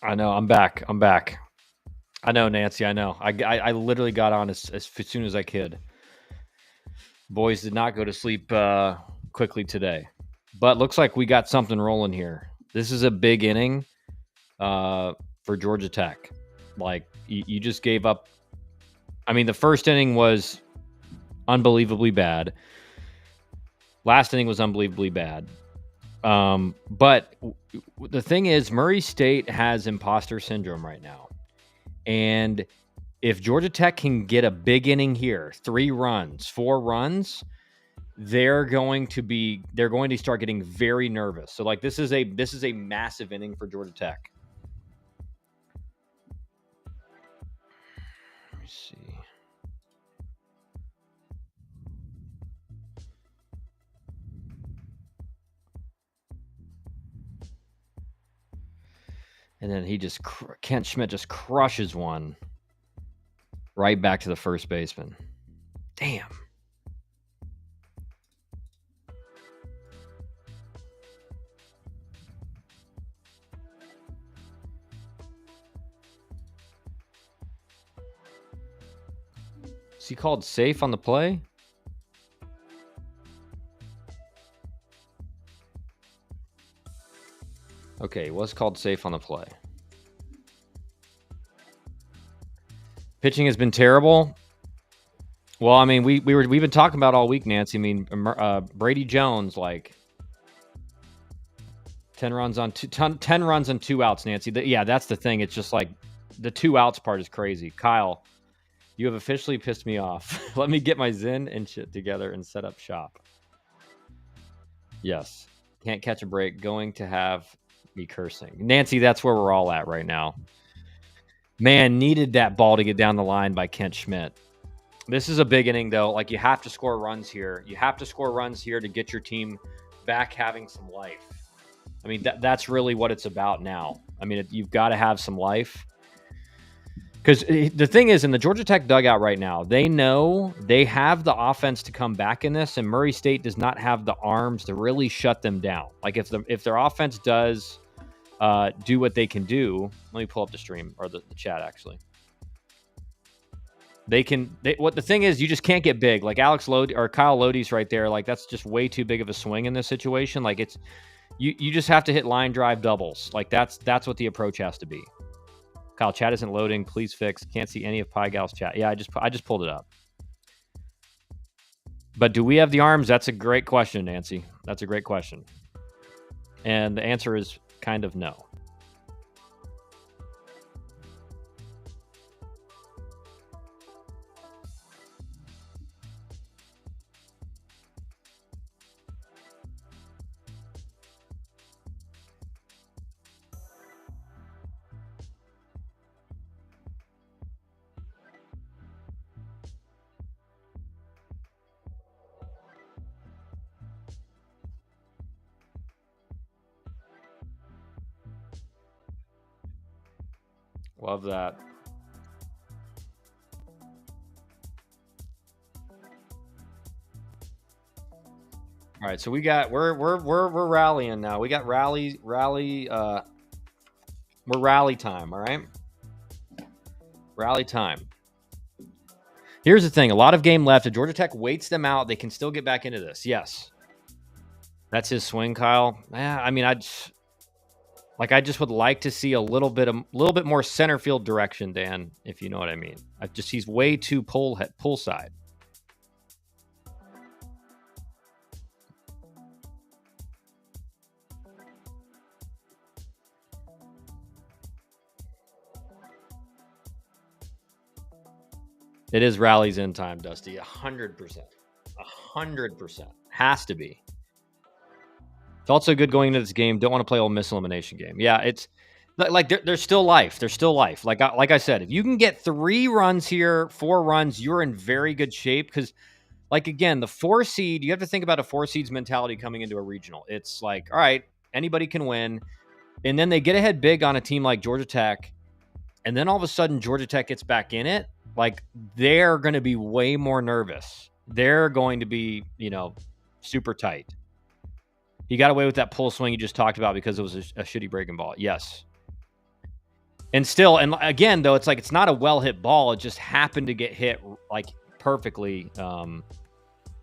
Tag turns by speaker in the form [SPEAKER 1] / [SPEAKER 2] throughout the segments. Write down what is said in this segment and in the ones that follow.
[SPEAKER 1] I know. I'm back. I'm back. I know, Nancy. I know. I literally got on as soon as I could. Boys did not go to sleep quickly today, but looks like we got something rolling here. This is a big inning for Georgia Tech. Like you just gave up. I mean, the first inning was unbelievably bad. Last inning was unbelievably bad. But the thing is, Murray State has imposter syndrome right now. And if Georgia Tech can get a big inning here, 3 runs, 4 runs, they're going to start getting very nervous. So like this is a massive inning for Georgia Tech. Let me see. And then Kent Schmidt just crushes one right back to the first baseman. Damn. Is he called safe on the play? Okay, he was called safe on the play. Pitching has been terrible. Well, I mean, we've been talking about all week, Nancy. I mean, Brady Jones, like 10 runs on 2 outs, Nancy. Yeah, that's the thing. It's just like the 2 outs part is crazy. Kyle, you have officially pissed me off. Let me get my Zen and shit together and set up shop. Yes. Can't catch a break. Going to have me cursing. Nancy, that's where we're all at right now. Man, needed that ball to get down the line by Kent Schmidt. This is a big inning, though. Like, you have to score runs here. You have to score runs here to get your team back having some life. I mean, that's really what it's about now. I mean, you've got to have some life. Because the thing is, in the Georgia Tech dugout right now, they know they have the offense to come back in this, and Murray State does not have the arms to really shut them down. Like, if their offense does do what they can do, let me pull up the stream or the chat, actually. What the thing is, you just can't get big. Like Alex Lodi or Kyle Lodi's right there. Like, that's just way too big of a swing in this situation. Like, it's you just have to hit line drive doubles. Like, that's what the approach has to be. Kyle, chat isn't loading. Please fix. Can't see any of Pie Gal's chat. Yeah, I just pulled it up. But do we have the arms? That's a great question, Nancy. That's a great question. And the answer is kind of no. Love that. All right, so we're rallying now. We got rally. We're rally time. All right, rally time. Here's the thing: a lot of game left. If Georgia Tech waits them out, they can still get back into this. Yes, that's his swing, Kyle. Yeah, I mean, I just would like to see a little bit more center field direction, Dan, if you know what I mean. He's way too pull side. It is rallies in time, Dusty. 100%. 100%. Has to be. It's also good going into this game. Don't want to play Ole Miss elimination game. Yeah, it's like there's still life. There's still life. Like I said, if you can get 3 runs here, 4 runs, you're in very good shape. Because, like, again, the 4 seed, you have to think about a 4 seeds mentality coming into a regional. It's like, all right, anybody can win. And then they get ahead big on a team like Georgia Tech. And then all of a sudden, Georgia Tech gets back in it. Like, they're going to be way more nervous. They're going to be, super tight. He got away with that pull swing you just talked about because it was a shitty breaking ball. Yes. And still, and again, though, it's like it's not a well hit ball. It just happened to get hit like perfectly,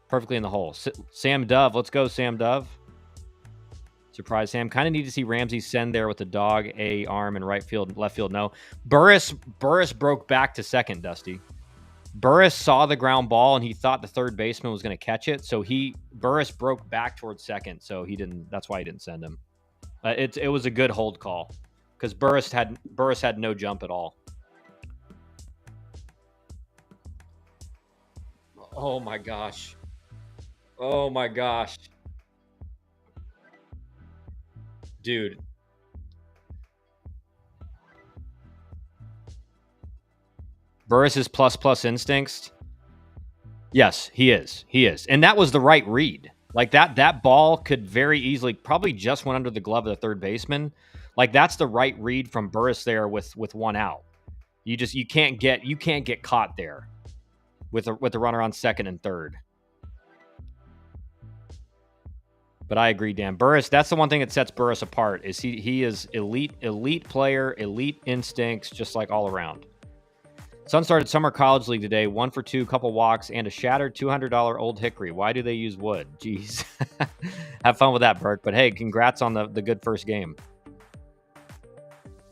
[SPEAKER 1] perfectly in the hole. Sam Dove, let's go, Sam Dove. Surprise, Sam. Kind of need to see Ramsey send there with the dog a arm in right field, left field. No, Burris broke back to second. Dusty Burris saw the ground ball and he thought the third baseman was going to catch it, so Burris broke back towards second, so he didn't. That's why he didn't send him. It was a good hold call because Burris had no jump at all. Oh my gosh. Oh my gosh. Dude. Burris's plus instincts. Yes, he is. He is. And that was the right read. Like that ball could very easily probably just went under the glove of the third baseman. Like that's the right read from Burris there with one out. You can't get caught there with a runner on second and third. But I agree, Dan. Burris, that's the one thing that sets Burris apart is he is elite player, elite instincts, just like all around. Sun started Summer College League today. 1 for 2, couple walks, and a shattered $200 Old Hickory. Why do they use wood? Jeez. Have fun with that, Burke. But hey, congrats on the good first game.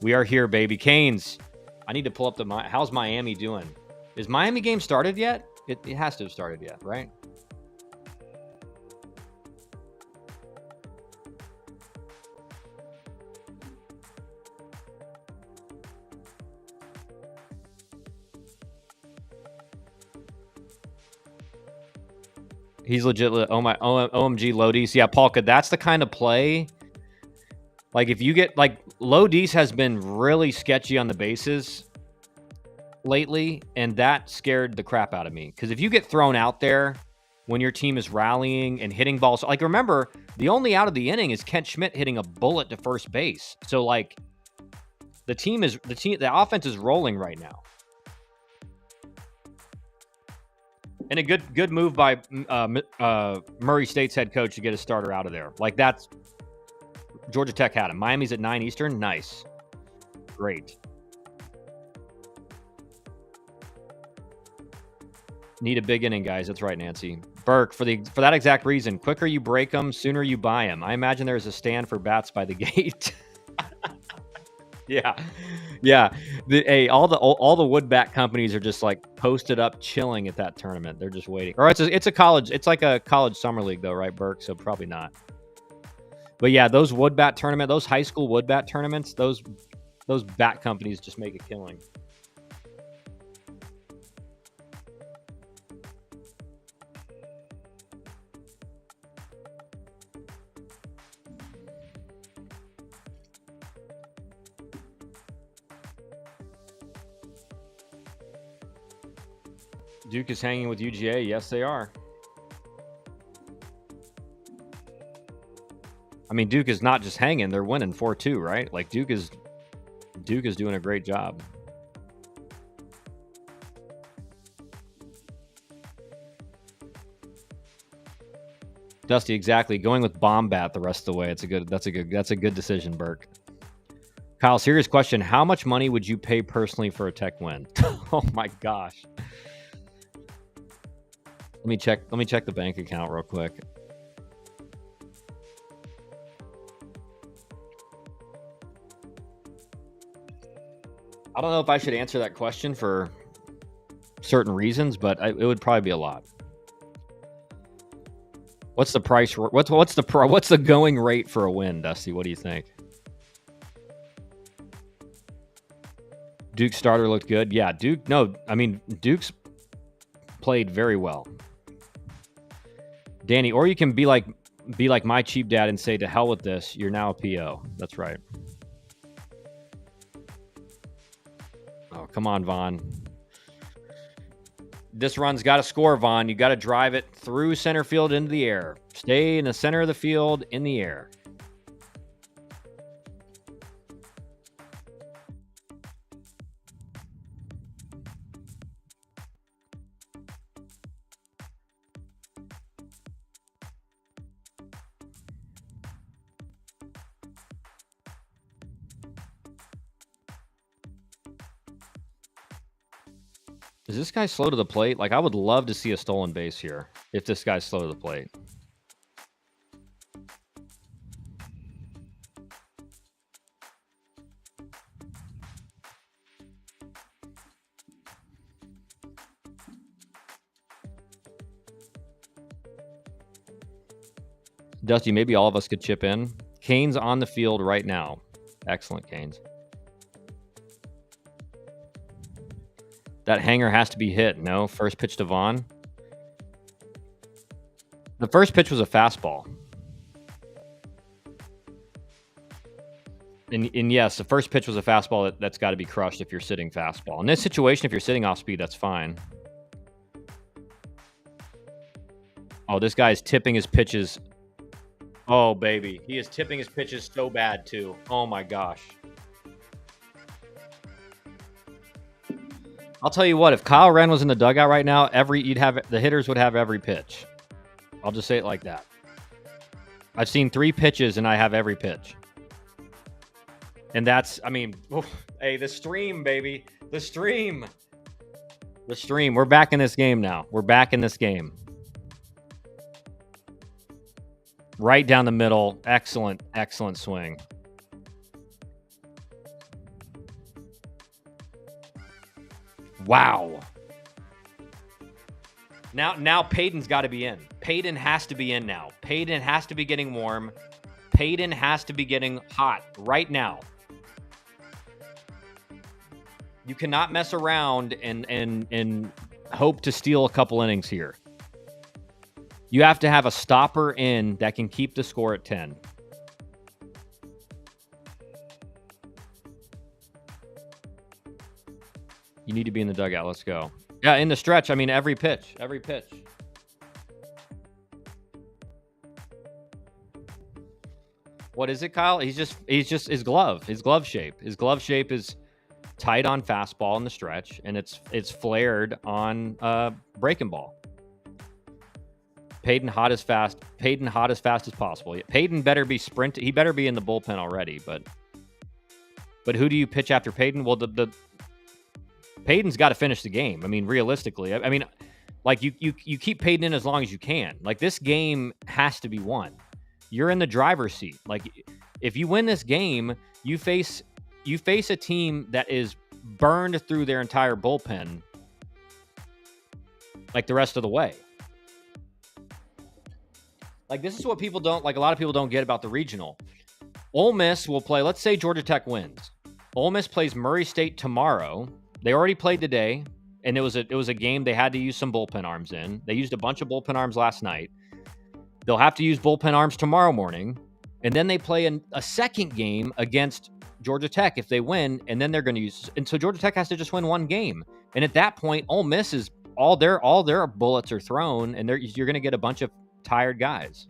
[SPEAKER 1] We are here, baby. Canes. I need to pull up how's Miami doing? Is Miami game started yet? It has to have started yet, right? He's legit. Oh my, OMG, Lodis. Yeah, Polka. That's the kind of play. Like if you get like Lodis has been really sketchy on the bases lately, and that scared the crap out of me. Because if you get thrown out there when your team is rallying and hitting balls, like remember the only out of the inning is Kent Schmidt hitting a bullet to first base. So like the offense is rolling right now. And a good move by Murray State's head coach to get a starter out of there. Like that's Georgia Tech had him. Miami's at 9 Eastern. Nice. Great. Need a big inning, guys. That's right, Nancy. Burke, for that exact reason. Quicker you break them, sooner you buy them. I imagine there's a stand for bats by the gate. Yeah. Hey, all the wood bat companies are just like posted up, chilling at that tournament. They're just waiting. Or it's a college. It's like a college summer league, though, right, Burke? So probably not. But yeah, those wood bat tournament, those high school wood bat tournaments, those bat companies just make a killing. Duke is hanging with UGA. Yes, they are. I mean, Duke is not just hanging; they're winning 4-2, right? Like Duke is doing a great job. Dusty, exactly. Going with bomb bat the rest of the way. That's a good decision, Burke. Kyle, serious question: how much money would you pay personally for a Tech win? Oh my gosh. Let me check the bank account real quick. I don't know if I should answer that question for certain reasons, but it would probably be a lot. What's the price? What's the going rate for a win, Dusty? What do you think? Duke's starter looked good. Yeah, Duke's played very well. Danny, or you can be like my cheap dad and say, to hell with this. You're now a PO. That's right. Oh, come on, Vaughn. This run's got to score, Vaughn. You got to drive it through center field into the air. Stay in the center of the field in the air. Is this guy slow to the plate? Like, I would love to see a stolen base here if this guy's slow to the plate. Dusty, maybe all of us could chip in. Kane's on the field right now. Excellent, Canes. That hanger has to be hit. No, first pitch to Vaughn. The first pitch was a fastball. And yes, the first pitch was a fastball that's got to be crushed if you're sitting fastball. In this situation, if you're sitting off speed, that's fine. Oh, this guy's tipping his pitches. Oh, baby. He is tipping his pitches so bad, too. Oh, my gosh. I'll tell you what, if Kyle Wren was in the dugout right now, the hitters would have every pitch. I'll just say it like that. I've seen 3 pitches, and I have every pitch. And that's, I mean, hey, the stream, baby. The stream. The stream. We're back in this game now. We're back in this game. Right down the middle. Excellent, excellent swing. Wow. Now Payton's got to be in. Payton has to be in now. Payton has to be getting warm. Payton has to be getting hot right now. You cannot mess around and hope to steal a couple innings here. You have to have a stopper in that can keep the score at 10. You need to be in the dugout. Let's go. Yeah, in the stretch. I mean, every pitch. Every pitch. What is it, Kyle? He's just his glove shape. His glove shape is tight on fastball in the stretch, and it's flared on breaking ball. Payton hot as fast as possible. Payton better be sprint. He better be in the bullpen already. But who do you pitch after Payton? Well, the Payton's got to finish the game. I mean, realistically, I mean, like you keep Payton in as long as you can. Like, this game has to be won. You're in the driver's seat. Like, if you win this game, you face a team that is burned through their entire bullpen, like the rest of the way. Like, this is what people don't like. A lot of people don't get about the regional. Ole Miss will play. Let's say Georgia Tech wins. Ole Miss plays Murray State tomorrow. They already played today, and it was a game they had to use some bullpen arms in. They used a bunch of bullpen arms last night. They'll have to use bullpen arms tomorrow morning, and then they play a second game against Georgia Tech if they win, and then they're going to use. And so Georgia Tech has to just win one game, and at that point, Ole Miss is all their bullets are thrown, and you're going to get a bunch of tired guys.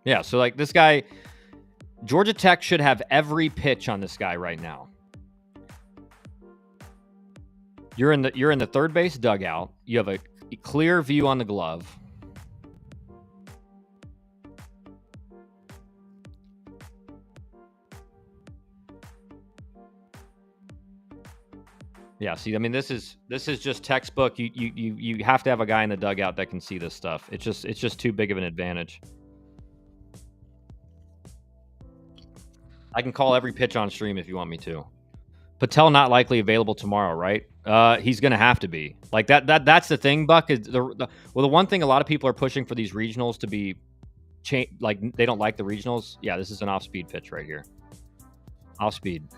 [SPEAKER 1] Yeah, so like this guy, Georgia Tech should have every pitch on this guy right now. You're in the third base dugout. You have a clear view on the glove. Yeah, see, I mean, this is just textbook. You have to have a guy in the dugout that can see this stuff. It's just too big of an advantage. I can call every pitch on stream if you want me to. Patel not likely available tomorrow, right? He's going to have to be. Like that's the thing, Buck. Is the one thing a lot of people are pushing for these regionals to be like they don't like the regionals. Yeah, this is an off-speed pitch right here. Off-speed.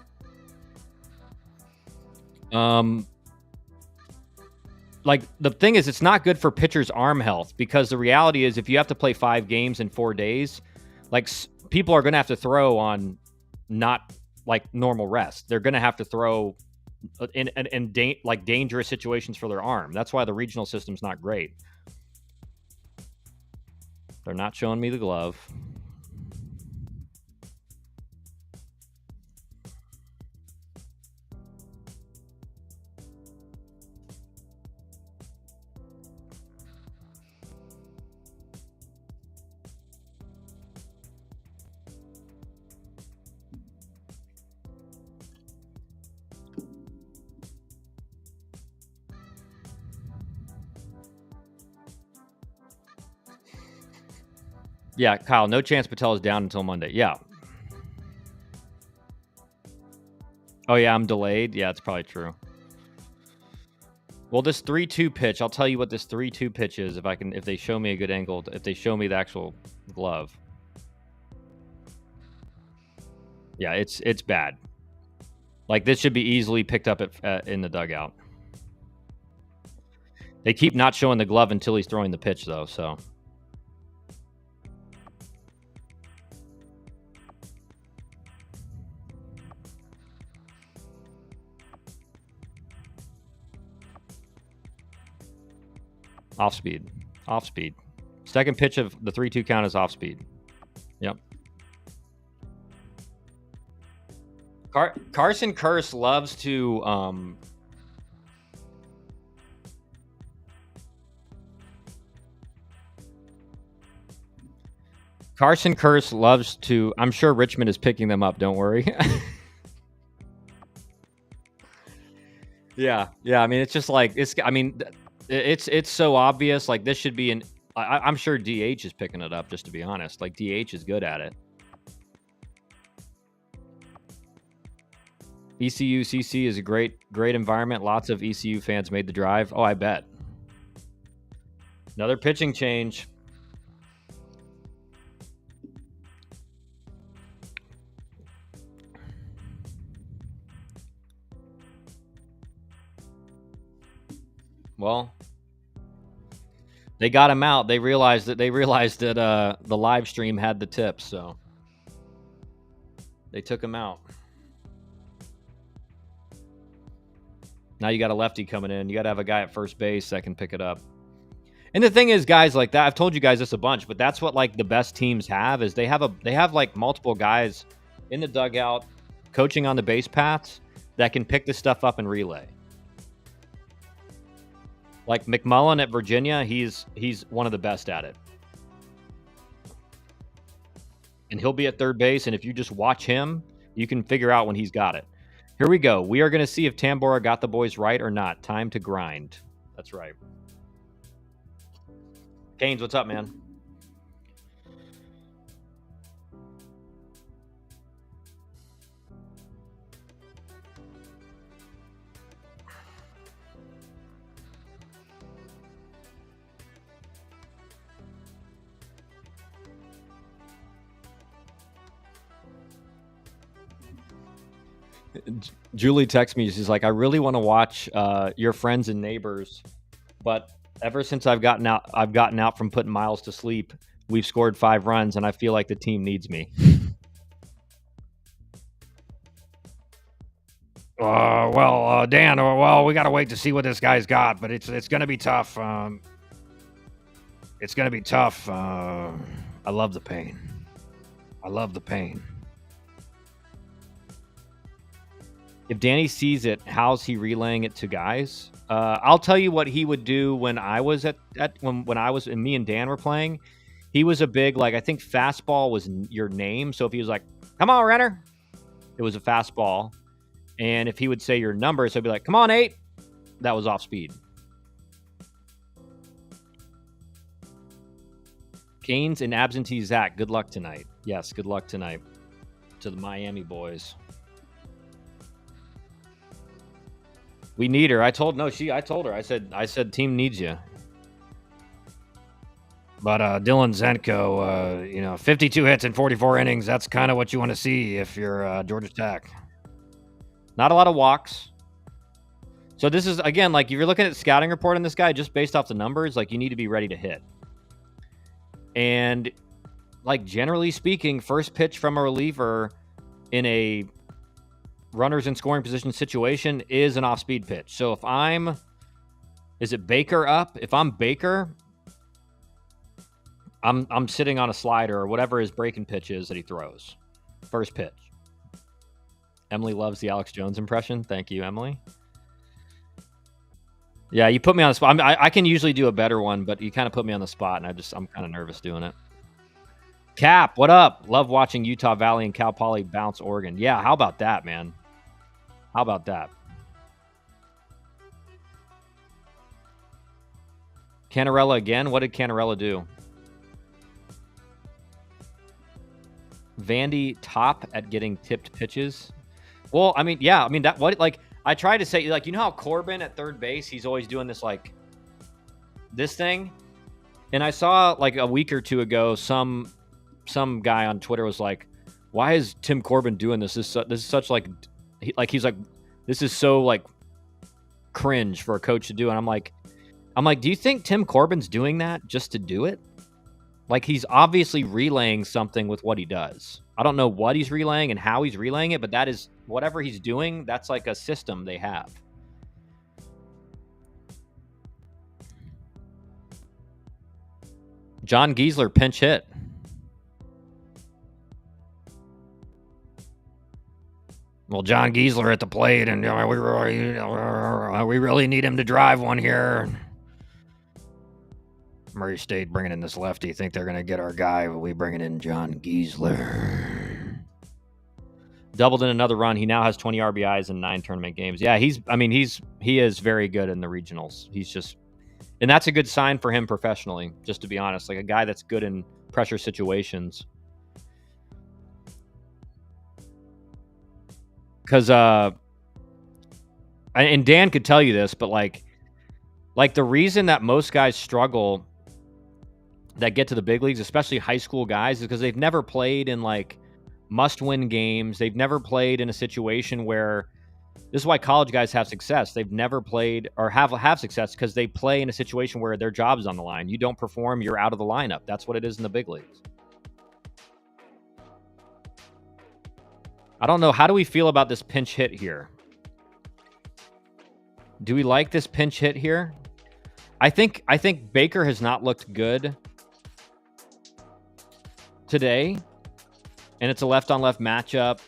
[SPEAKER 1] Like the thing is, it's not good for pitchers' arm health because the reality is if you have to play 5 games in 4 days, like people are going to have to throw on not like normal rest. They're going to have to throw in like dangerous situations for their arm. That's why the regional system's not great. They're not showing me the glove. Yeah, Kyle, no chance Patel is down until Monday. Yeah. Oh, yeah, I'm delayed. Yeah, it's probably true. Well, this 3-2 pitch, I'll tell you what this 3-2 pitch is if they show me a good angle, if they show me the actual glove. Yeah, it's bad. Like, this should be easily picked up in the dugout. They keep not showing the glove until he's throwing the pitch, though, so. Off speed. Off speed. Second pitch of the 3-2 count is off speed. Yep. Carson Curse loves to Carson Curse loves to. I'm sure Richmond is picking them up. Don't worry. Yeah. I mean, it's just like it's. I mean, it's so obvious. Like, this should be an. I'm sure DH is picking it up. Just to be honest, like, DH is good at it. ECU CC is a great environment. Lots of ECU fans made the drive. Oh, I bet. Another pitching change. Well, they got him out. They realized that the live stream had the tips, so they took him out. Now you got a lefty coming in. You got to have a guy at first base that can pick it up. And the thing is, guys, like that, I've told you guys this a bunch, but that's what like the best teams have is they have like multiple guys in the dugout coaching on the base paths that can pick this stuff up and relay. Like McMullen at Virginia, he's one of the best at it. And he'll be at third base, and if you just watch him, you can figure out when he's got it. Here we go. We are going to see if Tambora got the boys right or not. Time to grind. That's right. Canes, what's up, man? Julie texts me. She's like, I really want to watch Your Friends and Neighbors, but ever since I've gotten out from putting Miles to sleep, we've scored 5 runs, and I feel like the team needs me. Dan, we got to wait to see what this guy's got, but it's going to be tough. It's going to be tough. I love the pain. If Danny sees it, how's he relaying it to guys? I'll tell you what he would do when I was when I was and me and Dan were playing. He was a big, like, I think fastball was your name. So if he was like, come on, Renner, it was a fastball. And if he would say your number, so he'd be like, come on, 8. That was off speed. Canes and absentee Zach, good luck tonight. Yes, good luck tonight to the Miami boys. We need her. I told her. I said team needs you. But Dylan Zenko, 52 hits in 44 innings. That's kind of what you want to see if you're Georgia Tech. Not a lot of walks. So this is, again, like, if you're looking at the scouting report on this guy, just based off the numbers, like, you need to be ready to hit. And, like, generally speaking, first pitch from a reliever in a runners in scoring position situation is an off-speed pitch. So is it Baker up? If I'm Baker, I'm sitting on a slider or whatever his breaking pitch is that he throws. First pitch. Emily loves the Alex Jones impression. Thank you, Emily. Yeah, you put me on the spot. I can usually do a better one, but you kind of put me on the spot, and I'm kind of nervous doing it. Cap, what up? Love watching Utah Valley and Cal Poly bounce Oregon. Yeah, how about that, man? How about that? Canarella again? What did Canarella do? Vandy top at getting tipped pitches. Well, I mean, yeah, I mean that. What like I try to say, like, you know how Corbin at third base, he's always doing this like this thing, and I saw like a week or two ago some guy on Twitter was like, "Why is Tim Corbin doing this? This is such like he's like this is so like cringe for a coach to do." And I'm like, do you think Tim Corbin's doing that just to do it? Like, he's obviously relaying something with what he does. I don't know what he's relaying and how he's relaying it, but that is whatever he's doing. That's like a system they have. John Giesler pinch hit. Well, John Giesler at the plate, and we really need him to drive one here. Murray State bringing in this lefty. Think they're going to get our guy, but we bringing in John Giesler. Doubled in another run. He now has 20 RBIs in 9 tournament games. Yeah, he is very good in the regionals. He's just, and that's a good sign for him professionally, just to be honest. Like a guy that's good in pressure situations. Because, and Dan could tell you this, but like the reason that most guys struggle that get to the big leagues, especially high school guys, is because they've never played in like must-win games. They've never played in a situation where, this is why college guys have success. They've never played or have success because they play in a situation where their job is on the line. You don't perform, you're out of the lineup. That's what it is in the big leagues. I don't know. How do we feel about this pinch hit here? Do we like this pinch hit here? I think Baker has not looked good today, and it's a left-on-left matchup.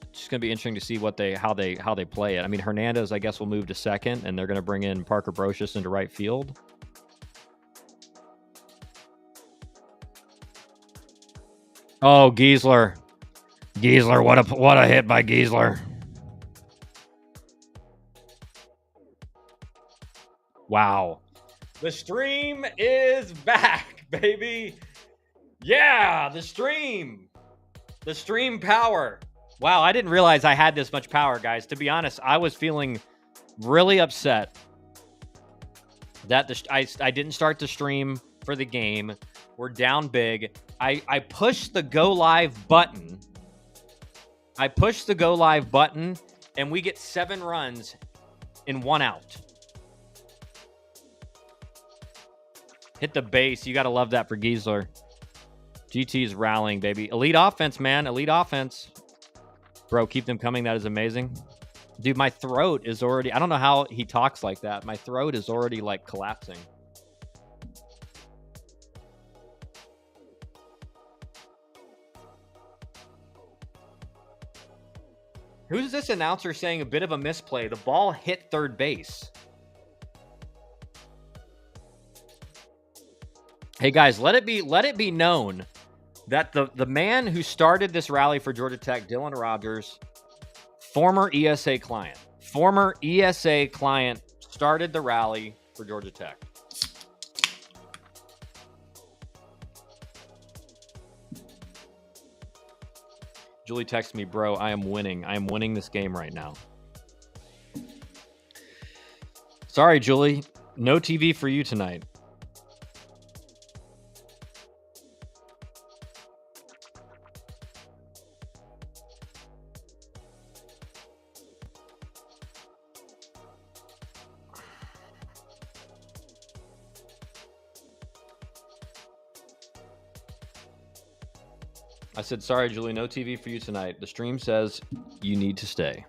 [SPEAKER 1] It's just going to be interesting to see how they play it. I mean, Hernandez, I guess, will move to second, and they're going to bring in Parker Brocious into right field. Oh, Giesler, what a hit by Giesler! Wow, the stream is back, baby. Yeah, the stream power. Wow, I didn't realize I had this much power, guys. To be honest, I was feeling really upset that I didn't start the stream for the game. We're down big. I pushed the go live button. And we get 7 runs in 1 out. Hit the base. You got to love that for Giesler. GT is rallying, baby. Elite offense, man. Elite offense. Bro, keep them coming. That is amazing. Dude, my throat is already... I don't know how he talks like that. My throat is already, like, collapsing. Who's this announcer saying a bit of a misplay? The ball hit third base. Hey, guys, let it be known that the man who started this rally for Georgia Tech, Dylan Rogers, former ESA client, started the rally for Georgia Tech. Julie texted me, bro, I am winning. I am winning this game right now. Sorry, Julie. No TV for you tonight. I said, sorry, Julie, no TV for you tonight. The stream says you need to stay.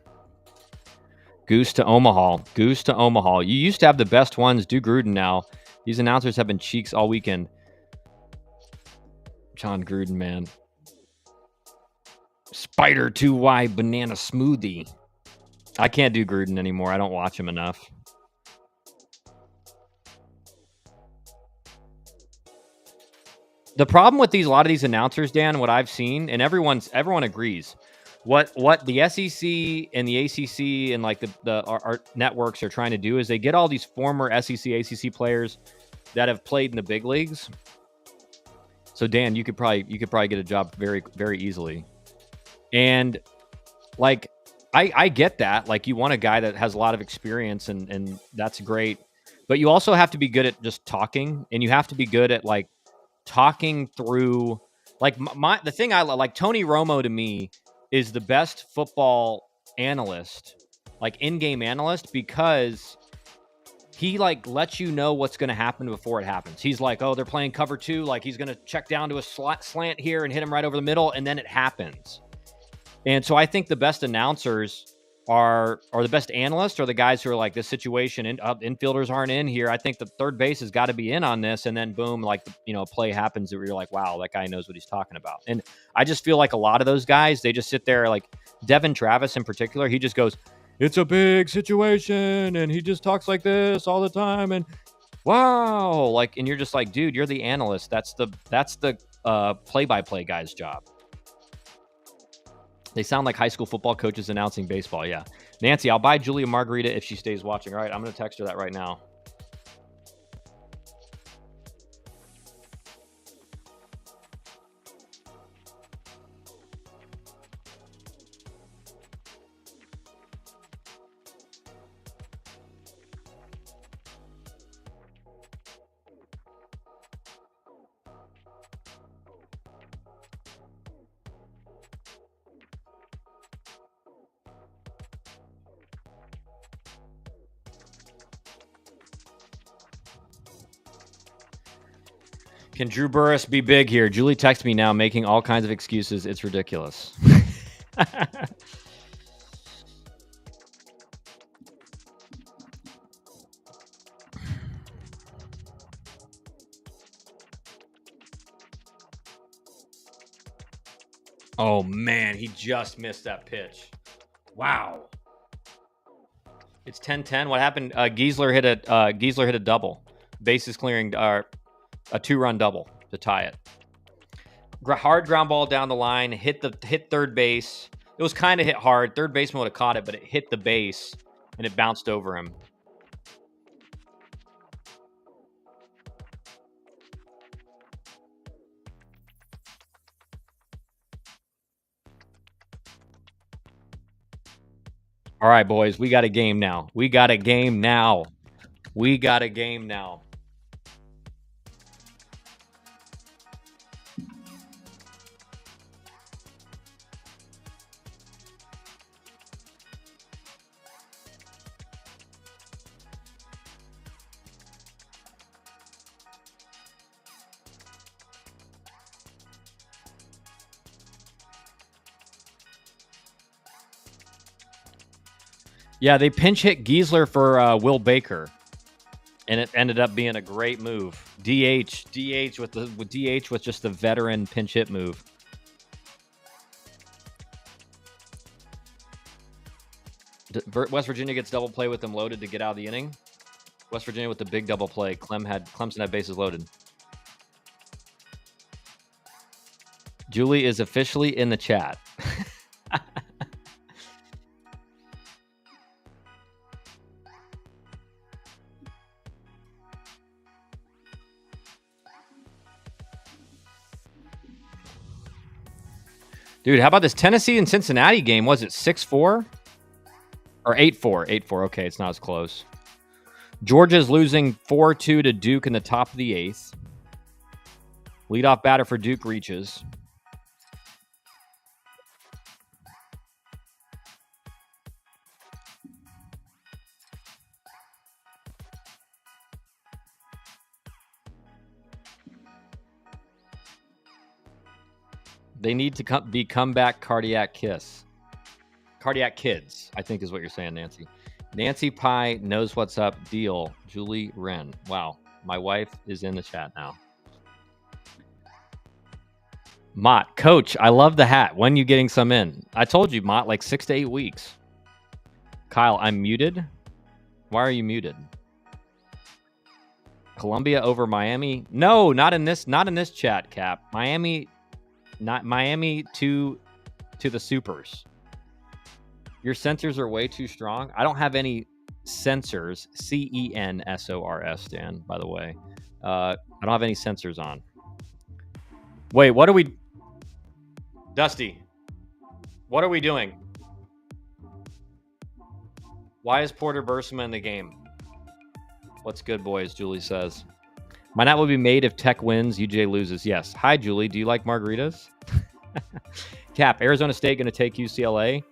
[SPEAKER 1] Goose to Omaha. You used to have the best ones. Do Gruden now. These announcers have been cheeks all weekend. John Gruden, man. Spider 2Y banana smoothie. I can't do Gruden anymore. I don't watch him enough. The problem with a lot of these announcers, Dan, what I've seen, and everyone agrees, what the SEC and the ACC and like our networks are trying to do is they get all these former SEC, ACC players that have played in the big leagues. So Dan, you could probably get a job very, very easily. And like, I get that. Like, you want a guy that has a lot of experience, and that's great. But you also have to be good at just talking, and you have to be good at like talking through. Like the thing I like, Tony Romo to me is the best football analyst, like in-game analyst, because he like lets you know what's going to happen before it happens. He's like, oh, they're playing cover 2, like he's going to check down to a slant here and hit him right over the middle, and then it happens. And so I think the best announcers are the best analysts are the guys who are like, this situation, infielders aren't in here. I think the third base has got to be in on this. And then boom, like, a play happens where you're like, wow, that guy knows what he's talking about. And I just feel like a lot of those guys, they just sit there, like Devin Travis in particular, he just goes, it's a big situation. And he just talks like this all the time. And wow, like, and you're just like, dude, you're the analyst. That's the play-by-play guy's job. They sound like high school football coaches announcing baseball. Yeah. Nancy, I'll buy Julia margarita if she stays watching. All right, I'm going to text her that right now. Can Drew Burress be big here? Julie texted me now, making all kinds of excuses. It's ridiculous. Oh, man, he just missed that pitch. Wow. It's 10-10. What happened? Giesler hit a double. Bases clearing, a 2-run double to tie it. Hard ground ball down the line, hit third base. It was kind of hit hard. Third baseman would have caught it, but it hit the base and it bounced over him. All right, boys, we got a game now. Yeah, they pinch hit Giesler for Will Baker, and it ended up being a great move. DH with just the veteran pinch hit move. West Virginia gets double play with them loaded to get out of the inning. West Virginia with the big double play. Clemson had bases loaded. Julie is officially in the chat. Dude, how about this Tennessee and Cincinnati game? Was it 6-4? Or 8-4? 8-4. Okay, it's not as close. Georgia's losing 4-2 to Duke in the top of the 8th. Leadoff batter for Duke reaches. They need to be comeback cardiac kiss. Cardiac kids, I think is what you're saying, Nancy. Nancy Pie knows what's up. Deal. Julie Wren. Wow. My wife is in the chat now. Mott, coach, I love the hat. When you getting some in? I told you, Mott, like 6 to 8 weeks. Kyle, I'm muted. Why are you muted? Columbia over Miami? No, not in this chat, Cap. Miami to the Supers. Your sensors are way too strong. I don't have any sensors. CENSORS, Dan, by the way. I don't have any sensors on. Wait, what are we... Dusty, what are we doing? Why is Porter Bursma in the game? What's good, boys? Julie says. My night will be made if Tech wins, UJ loses. Yes. Hi, Julie. Do you like margaritas? Cap, Arizona State going to take UCLA?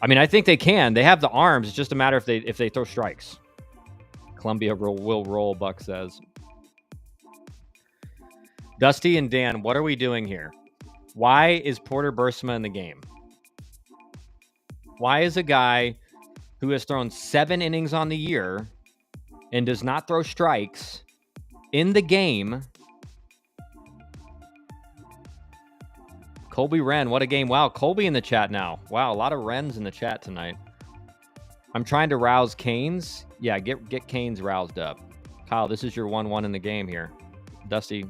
[SPEAKER 1] I mean, I think they can. They have the arms. It's just a matter if they throw strikes. Columbia will roll, Buck says. Dusty and Dan, what are we doing here? Why is Porter Bursma in the game? Why is a guy who has thrown 7 innings on the year and does not throw strikes in the game? Colby Wren, what a game. Wow, Colby in the chat now. Wow, a lot of Wrens in the chat tonight. I'm trying to rouse Canes. Yeah, get Canes roused up. Kyle, this is your 1-1 in the game here. Dusty.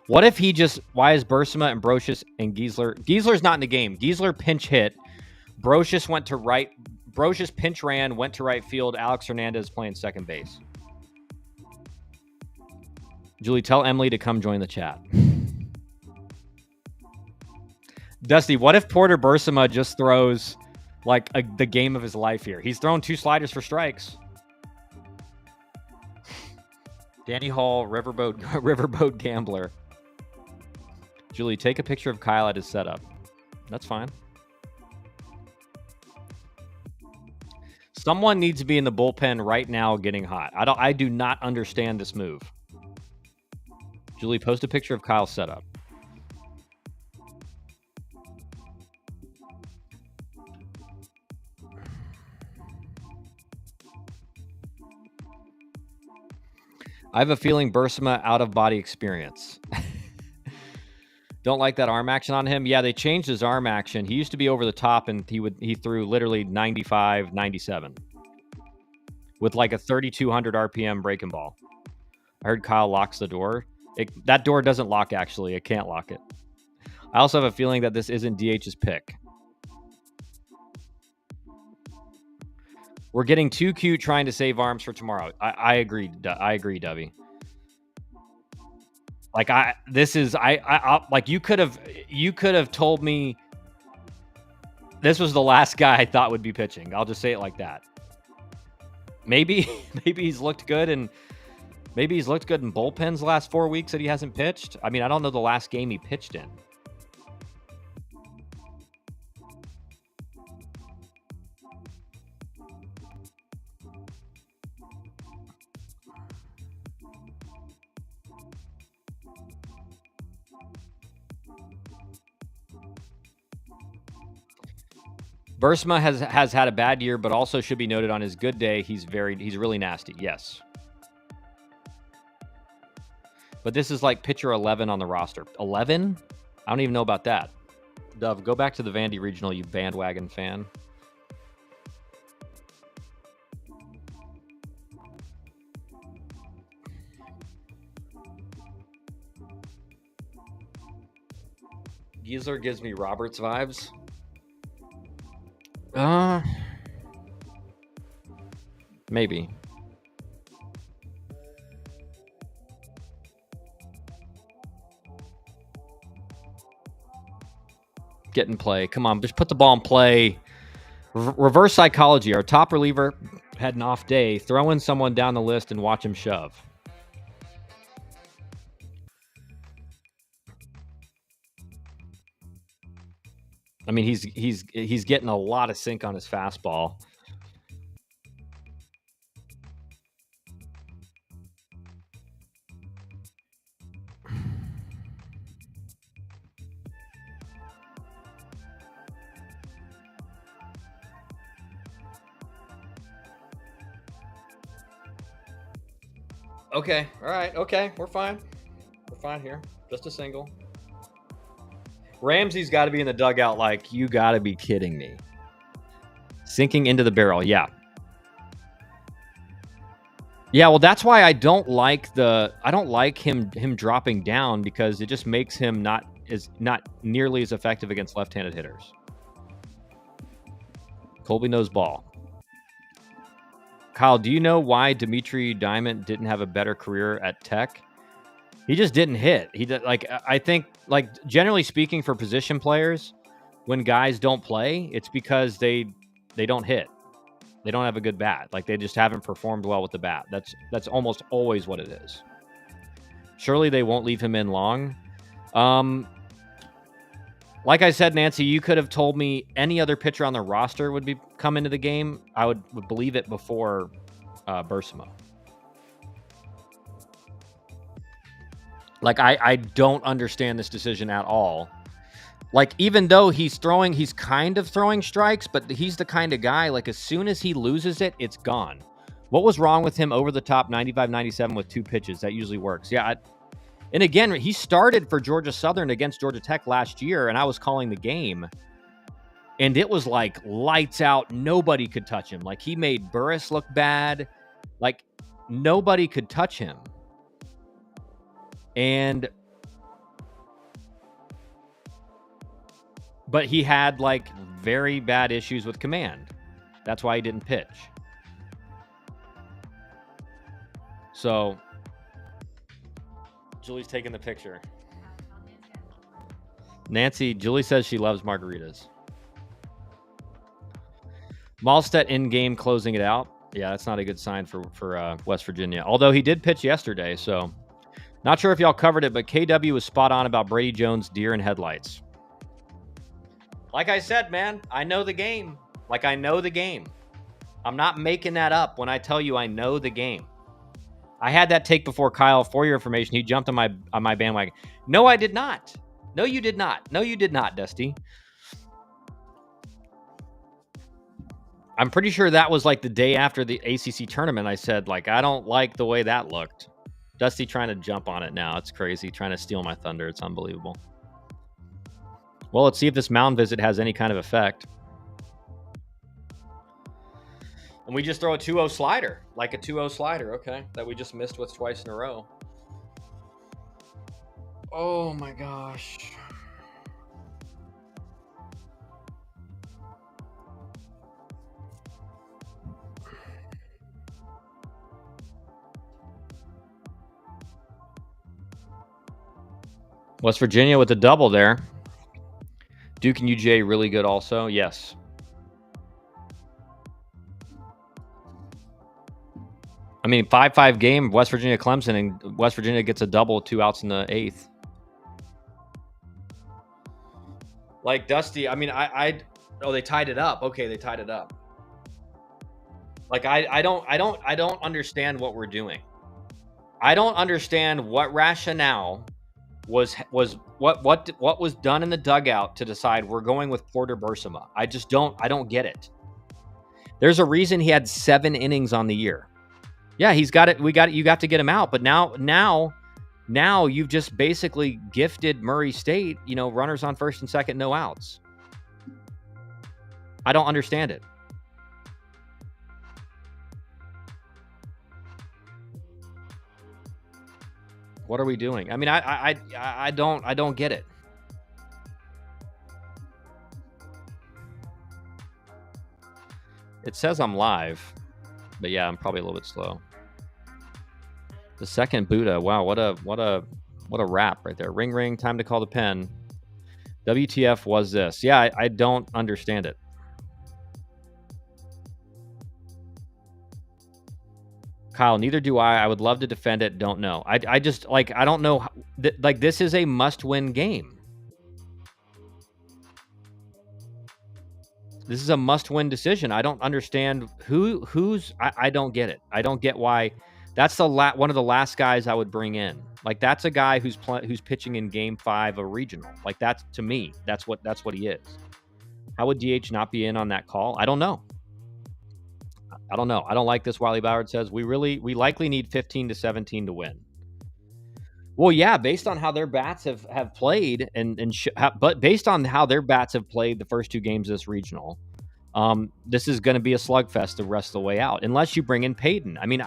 [SPEAKER 1] What if he just... Why is Bursma and Brocious and Giesler... Giesler's not in the game. Giesler pinch hit. Brocious went to right... Brocious pinch ran, went to right field. Alex Hernandez playing second base. Julie, tell Emily to come join the chat. Dusty, what if Porter Bursma just throws like the game of his life here? He's thrown 2 sliders for strikes. Danny Hall, Riverboat Gambler. Julie, take a picture of Kyle at his setup. That's fine. Someone needs to be in the bullpen right now getting hot. I do not understand this move. Julie, post a picture of Kyle's setup. I have a feeling Bursma out of body experience. Don't like that arm action on him. Yeah, they changed his arm action. He used to be over the top, and he threw literally 95, 97 with like a 3,200 RPM breaking ball. I heard Kyle locks the door. That door doesn't lock, actually. It can't lock it. I also have a feeling that this isn't DH's pick. We're getting too cute trying to save arms for tomorrow. I agree. I agree, Dubby. Like like you could have told me this was the last guy I thought would be pitching. I'll just say it like that. Maybe he's looked good and maybe he's looked good in bullpens the last 4 weeks that he hasn't pitched. I mean, I don't know the last game he pitched in. Bursma has had a bad year, but also should be noted on his good day, he's really nasty. Yes. But this is like pitcher 11 on the roster. 11? I don't even know about that. Dove, go back to the Vandy Regional, you bandwagon fan. Giesler gives me Roberts vibes. Maybe. Get in play. Come on, just put the ball in play. Reverse psychology. Our top reliever had an off day. Throw in someone down the list and watch him shove. I mean, he's getting a lot of sink on his fastball. Okay. All right. Okay. We're fine. We're fine here. Just a single. Ramsey's got to be in the dugout like, you got to be kidding me. Sinking into the barrel. Yeah. Yeah, well, that's why I don't like him dropping down, because it just makes him not nearly as effective against left-handed hitters. Colby knows ball. Kyle, do you know why Dimitri Diamond didn't have a better career at Tech? He just didn't hit. He did, like, I think, like, generally speaking, for position players, when guys don't play, it's because they don't hit. They don't have a good bat. Like, they just haven't performed well with the bat. That's almost always what it is. Surely they won't leave him in long. Like I said, Nancy, you could have told me any other pitcher on the roster would come into the game. I would believe it before Bursamo. Like, I don't understand this decision at all. Like, even though he's kind of throwing strikes, but he's the kind of guy, like, as soon as he loses it, it's gone. What was wrong with him over the top 95-97 with 2 pitches? That usually works. Yeah. And again, he started for Georgia Southern against Georgia Tech last year, and I was calling the game. And it was like lights out. Nobody could touch him. Like, he made Burris look bad. Like, nobody could touch him. But he had, like, very bad issues with command. That's why he didn't pitch. So, Julie's taking the picture. Julie says she loves margaritas. Malstedt in-game closing it out. Yeah, that's not a good sign for West Virginia. Although he did pitch yesterday, so not sure if y'all covered it, but KW was spot on about Brady Jones' deer in headlights. Like I said, man, I know the game. Like, I know the game. I'm not making that up when I tell you I know the game. I had that take before Kyle. For your information, he jumped on my bandwagon. No, I did not. No, you did not. No, you did not, Dusty. I'm pretty sure that was like the day after the ACC tournament. I said, like, I don't like the way that looked. Dusty trying to jump on it now. It's crazy. Trying to steal my thunder. It's unbelievable. Well, let's see if this mound visit has any kind of effect. And we just throw a 2-0 slider. Like a 2-0 slider, okay. That we just missed with twice in a row. Oh, my gosh. West Virginia with the double there. Duke and UJ really good also. Yes. I mean, 5-5 game, West Virginia Clemson, and West Virginia gets a double, 2 outs in the 8th. Like, Dusty, I mean, oh, they tied it up. Okay, they tied it up. Like, I don't understand what we're doing. I don't understand what rationale was what was done in the dugout to decide we're going with Porter Bursama. I don't get it. There's a reason he had 7 innings on the year. Yeah, he's got it. You got to get him out. But now you've just basically gifted Murray State, runners on first and second, no outs. I don't understand it. What are we doing? I mean, I don't get it. It says I'm live, but yeah, I'm probably a little bit slow. The second Buddha. Wow, what a wrap right there. Ring ring, time to call the pen. WTF was this? Yeah, I don't understand it. Kyle, neither do I. I would love to defend it. Don't know. I just, like, I don't know. Like, this is a must-win game. This is a must-win decision. I don't understand who's. I don't get it. I don't get why. That's one of the last guys I would bring in. Like, that's a guy who's pitching in Game 5 of regional. Like, that's, to me, that's what he is. How would DH not be in on that call? I don't know. I don't know. I don't like this. Wiley Ballard says we likely need 15 to 17 to win. Well, yeah, based on how their bats have played, but based on how their bats have played the first 2 games of this regional, this is going to be a slugfest the rest of the way out, unless you bring in Payton. I mean,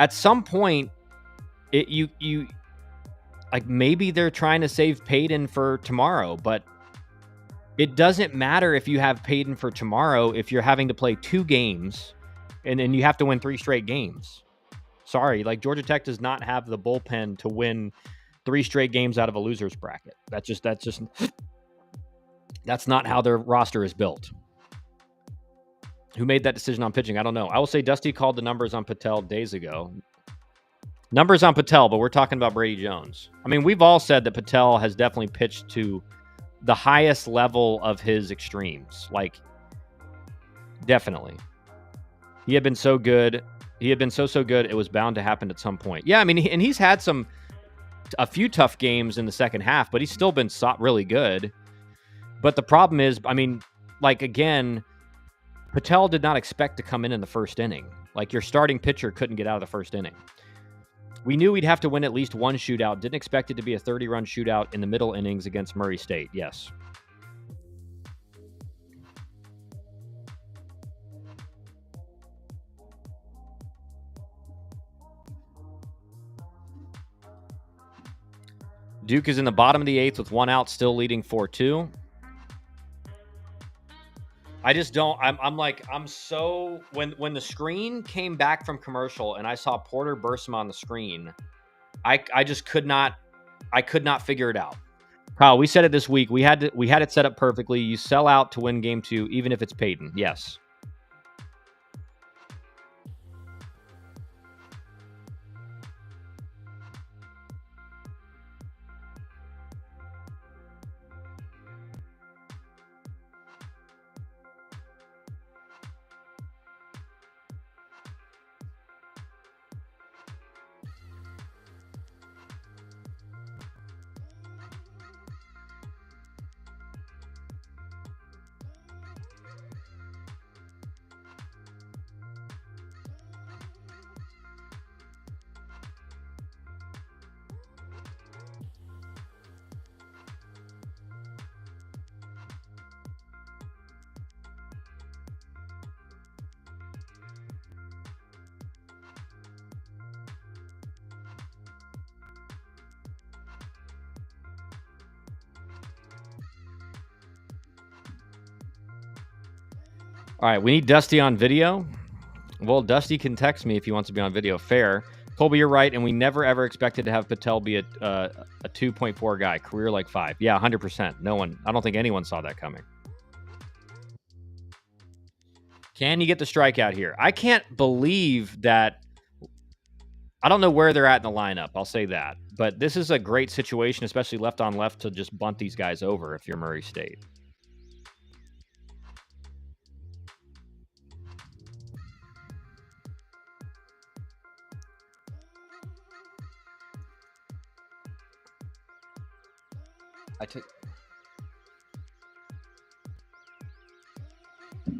[SPEAKER 1] at some point, you like, maybe they're trying to save Payton for tomorrow, but it doesn't matter if you have Payton for tomorrow if you're having to play 2 games and you have to win 3 straight games. Sorry, like Georgia Tech does not have the bullpen to win 3 straight games out of a loser's bracket. That's not how their roster is built. Who made that decision on pitching? I don't know. I will say Dusty called the numbers on Patel days ago. Numbers on Patel, but we're talking about Brady Jones. I mean, we've all said that Patel has definitely pitched to the highest level of his extremes. Like, definitely. He had been so good. He had been so good. It was bound to happen at some point. Yeah, I mean, and he's had a few tough games in the second half, but he's still been really good. But the problem is, I mean, like, again, Patel did not expect to come in the first inning. Like, your starting pitcher couldn't get out of the first inning. We knew we'd have to win at least one shootout. Didn't expect it to be a 30-run shootout in the middle innings against Murray State. Yes. Duke is in the bottom of the 8th with 1 out, still leading 4-2. I just don't. I'm so when the screen came back from commercial and I saw Porter Bursma on the screen, I just could not figure it out. Kyle, we said it this week. We had it set up perfectly. You sell out to win game 2, even if it's Peyton. Yes. All right, we need Dusty on video. Well, Dusty can text me if he wants to be on video. Fair. Colby, you're right, and we never, ever expected to have Patel be a 2.4 guy. Career like 5. Yeah, 100%. No one, I don't think anyone saw that coming. Can you get the strikeout here? I can't believe that. I don't know where they're at in the lineup. I'll say that. But this is a great situation, especially left on left, to just bunt these guys over if you're Murray State.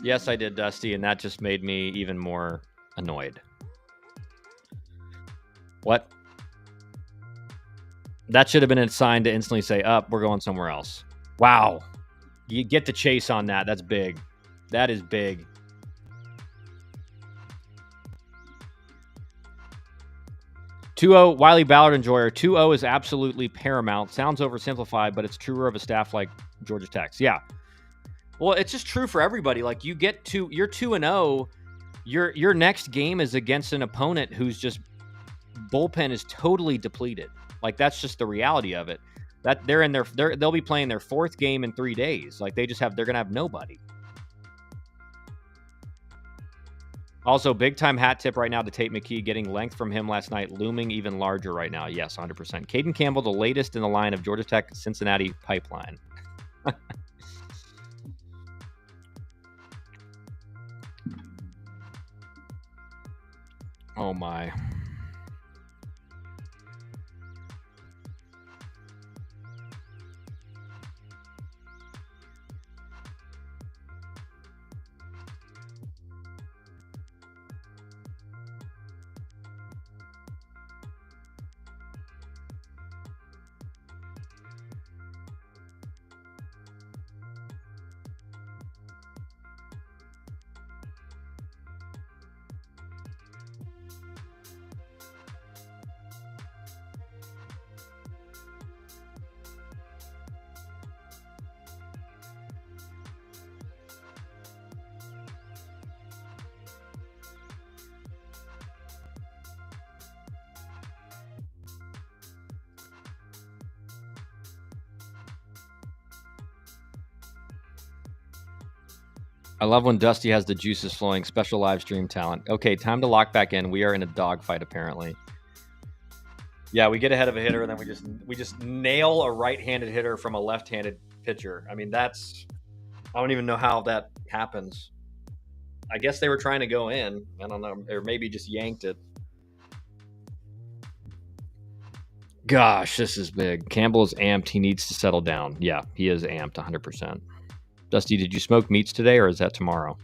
[SPEAKER 1] Yes, I did, Dusty, and that just made me even more annoyed. What? That should have been a sign to instantly say, up, we're going somewhere else. Wow. You get the chase on that. That's big. That is big. Wiley Ballard Enjoyer. 2-0 is absolutely paramount. Sounds oversimplified, but it's truer of a staff like Georgia Tech's. Yeah. Well, it's just true for everybody. Like, you're 2-0. Your next game is against an opponent whose just bullpen is totally depleted. Like, that's just the reality of it. That they'll be playing their 4th game in 3 days. Like, they're gonna have nobody. Also, big time hat tip right now to Tate McKee. Getting length from him last night, looming even larger right now. Yes, 100%. Caden Campbell, the latest in the line of Georgia Tech Cincinnati pipeline. Oh my. I love when Dusty has the juices flowing. Special live stream talent. Okay, time to lock back in. We are in a dogfight apparently. Yeah, we get ahead of a hitter and then we just nail a right-handed hitter from a left-handed pitcher. I mean, I don't even know how that happens. I guess they were trying to go in. I don't know, or maybe just yanked it. Gosh, this is big. Campbell is amped. He needs to settle down. Yeah, he is amped 100%. Dusty, did you smoke meats today or is that tomorrow?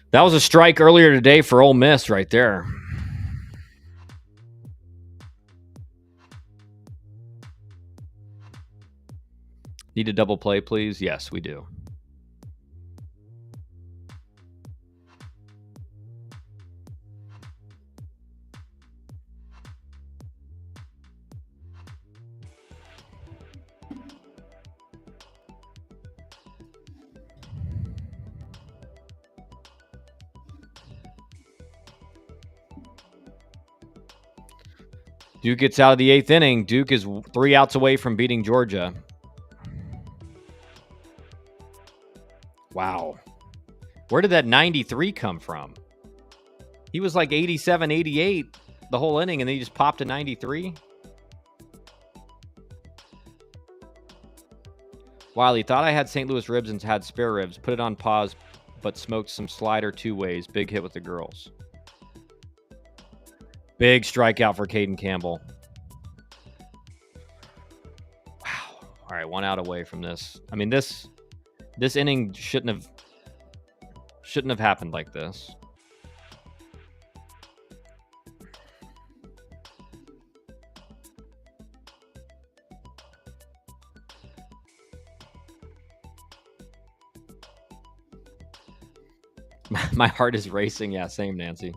[SPEAKER 1] That was a strike earlier today for Ole Miss right there. Need a double play, please? Yes, we do. Duke gets out of the 8th inning. Duke is 3 outs away from beating Georgia. Wow. Where did that 93 come from? He was like 87, 88 the whole inning, and then he just popped a 93. Wiley, thought I had St. Louis ribs and had spare ribs. Put it on pause, but smoked some slider 2 ways. Big hit with the girls. Big strikeout for Caden Campbell. Wow. All right, 1 out away from this. I mean, this inning shouldn't have happened like this. My heart is racing. Yeah, same, Nancy.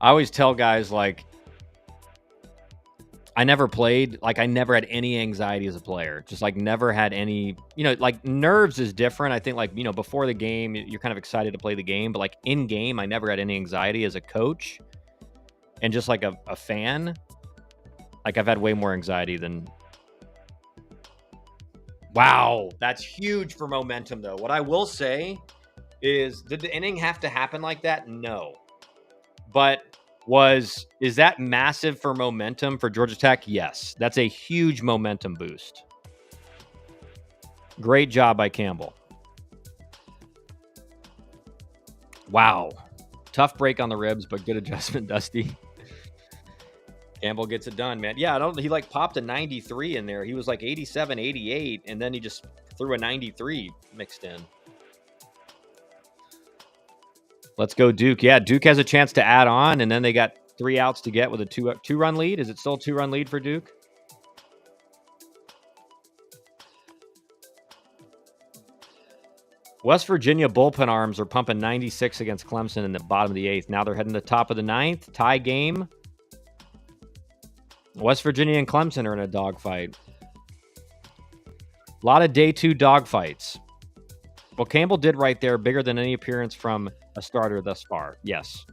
[SPEAKER 1] I always tell guys, like, I never played, like, I never had any anxiety as a player. Just, like, never had any, like, nerves is different. I think, like, before the game, you're kind of excited to play the game. But, like, in game, I never had any anxiety as a coach. And just, like, a fan, like, I've had way more anxiety than... Wow, that's huge for momentum, though. What I will say is, did the inning have to happen like that? No. But is that massive for momentum for Georgia Tech? Yes. That's a huge momentum boost. Great job by Campbell. Wow. Tough break on the ribs, but good adjustment, Dusty. Campbell gets it done, man. Yeah, he like popped a 93 in there. He was like 87, 88, and then he just threw a 93 mixed in. Let's go, Duke. Yeah, Duke has a chance to add on, and then they got 3 outs to get with a two-run lead. Is it still a 2-run lead for Duke? West Virginia bullpen arms are pumping 96 against Clemson in the bottom of the 8th. Now they're heading to the top of the 9th. Tie game. West Virginia and Clemson are in a dogfight. A lot of day 2 dogfights. Well, Campbell did right there, bigger than any appearance from a starter thus far. Yes.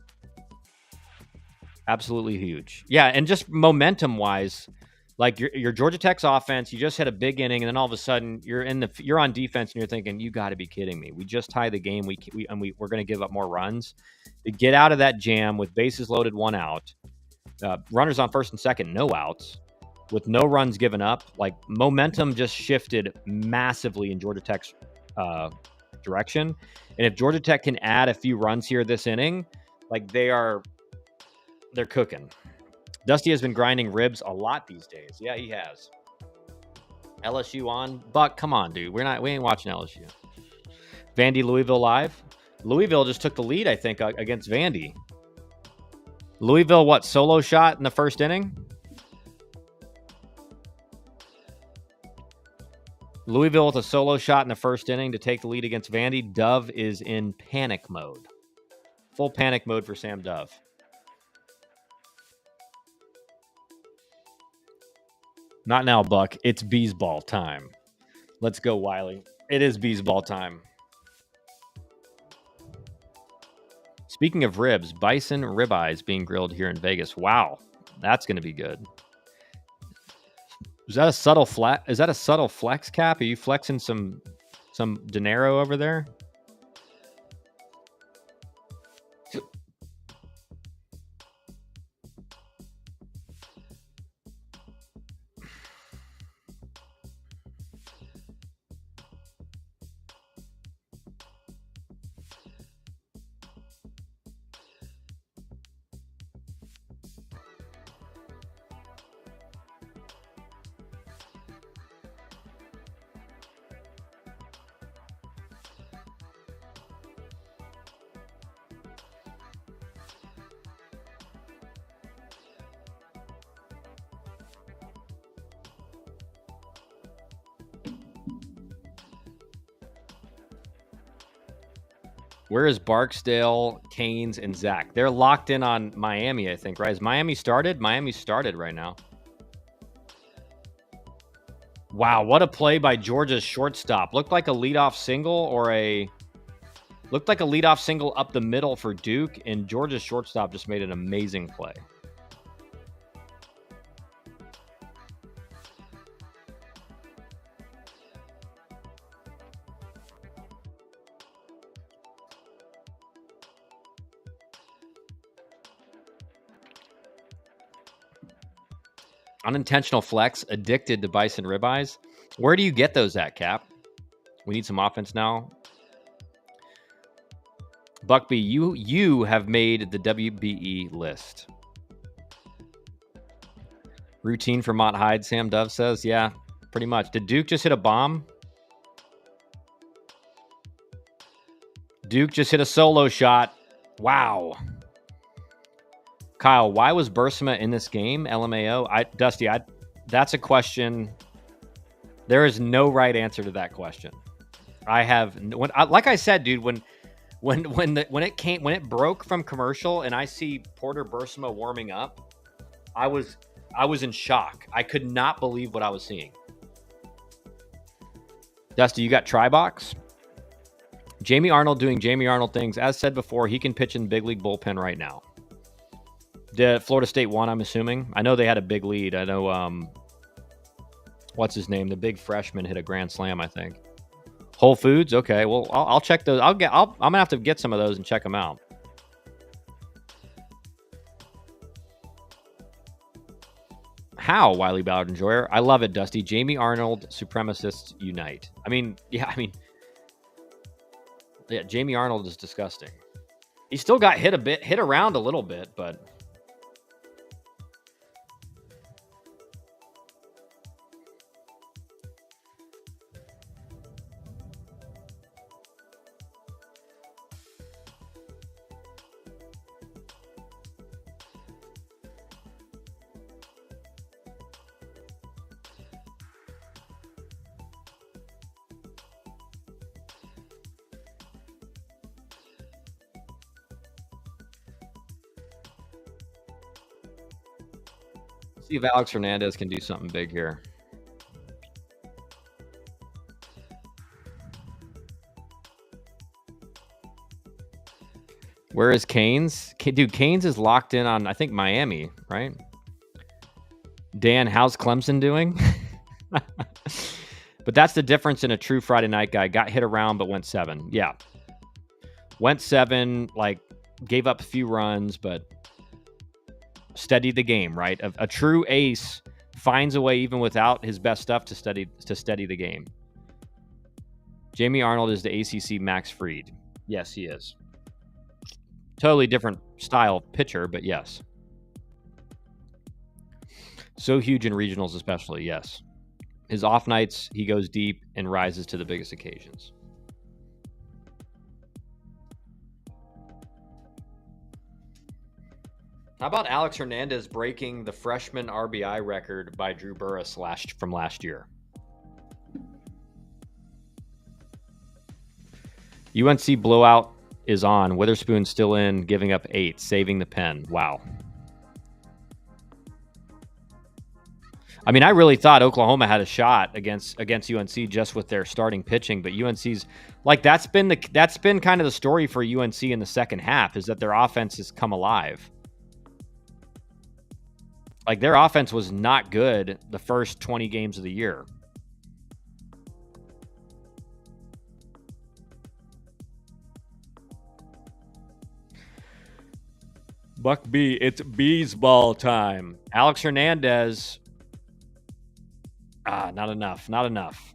[SPEAKER 1] Absolutely huge. Yeah, and just momentum-wise, like your Georgia Tech's offense, you just had a big inning, and then all of a sudden you're on defense, and you're thinking, you got to be kidding me. We just tied the game. We're going to give up more runs. To get out of that jam with bases loaded, 1 out, runners on first and second, no outs, with no runs given up, like momentum just shifted massively in Georgia Tech's direction. And if Georgia Tech can add a few runs here this inning, like they're cooking. Dusty has been grinding ribs a lot these days. Yeah, he has. LSU on. Buck, come on, dude. We ain't watching LSU. Vandy, Louisville live. Louisville just took the lead, I think, against Vandy. Louisville, what, solo shot in the first inning? Louisville with a solo shot in the first inning to take the lead against Vandy. Dove is in panic mode. Full panic mode for Sam Dove. Not now, Buck. It's Beesball time. Let's go, Wiley. It is Beesball time. Speaking of ribs, bison ribeyes being grilled here in Vegas. Wow. That's going to be good. Is that a subtle flex, Cap? Are you flexing some dinero over there? Where is Barksdale, Canes, and Zach? They're locked in on Miami, I think, right? Is Miami started? Miami started right now. Wow, what a play by Georgia's shortstop. Looked like a leadoff single up the middle for Duke, and Georgia's shortstop just made an amazing play. Unintentional flex, addicted to bison ribeyes. Where do you get those at, Cap? We need some offense now. Buckby, you have made the WBE list. Routine for Mott Hyde, Sam Dove says. Yeah, pretty much. Did Duke just hit a bomb? Duke just hit a solo shot. Wow. Kyle, why was Bursma in this game? LMAO. Dusty, that's a question. There is no right answer to that question. Like I said, dude, when it broke from commercial and I see Porter Bursma warming up, I was in shock. I could not believe what I was seeing. Dusty, you got Tribox? Jamie Arnold doing Jamie Arnold things. As said before, he can pitch in big league bullpen right now. Did Florida State won, I'm assuming? I know they had a big lead. I know, what's his name? The big freshman hit a grand slam, I think. Whole Foods? Okay, well, I'll check those. I'm going to have to get some of those and check them out. How, Wiley Ballard Enjoyer? I love it, Dusty. Jamie Arnold, supremacists unite. Yeah, Jamie Arnold is disgusting. He still got hit around a little bit, but... See if Alex Hernandez can do something big here. Where is Canes? Dude, Canes is locked in on, I think, Miami, right? Dan, how's Clemson doing? But that's the difference in a true Friday night guy. Got hit around, but went 7. Yeah. Went 7, gave up a few runs, but steadied the game, right? A true ace finds a way, even without his best stuff, to steady the game. Jamie Arnold is the ACC Max Fried. Yes, he is. Totally different style pitcher, but yes. So huge in regionals especially, yes. His off nights, he goes deep and rises to the biggest occasions. How about Alex Hernandez breaking the freshman RBI record by Drew Burress from last year? UNC blowout is on. Witherspoon still in, giving up 8, saving the pen. Wow. I really thought Oklahoma had a shot against UNC just with their starting pitching, but UNC's that's been kind of the story for UNC in the second half, is that their offense has come alive. Like, their offense was not good the first 20 games of the year. Buck B, it's Bees ball time. Alex Hernandez. Not enough. Not enough.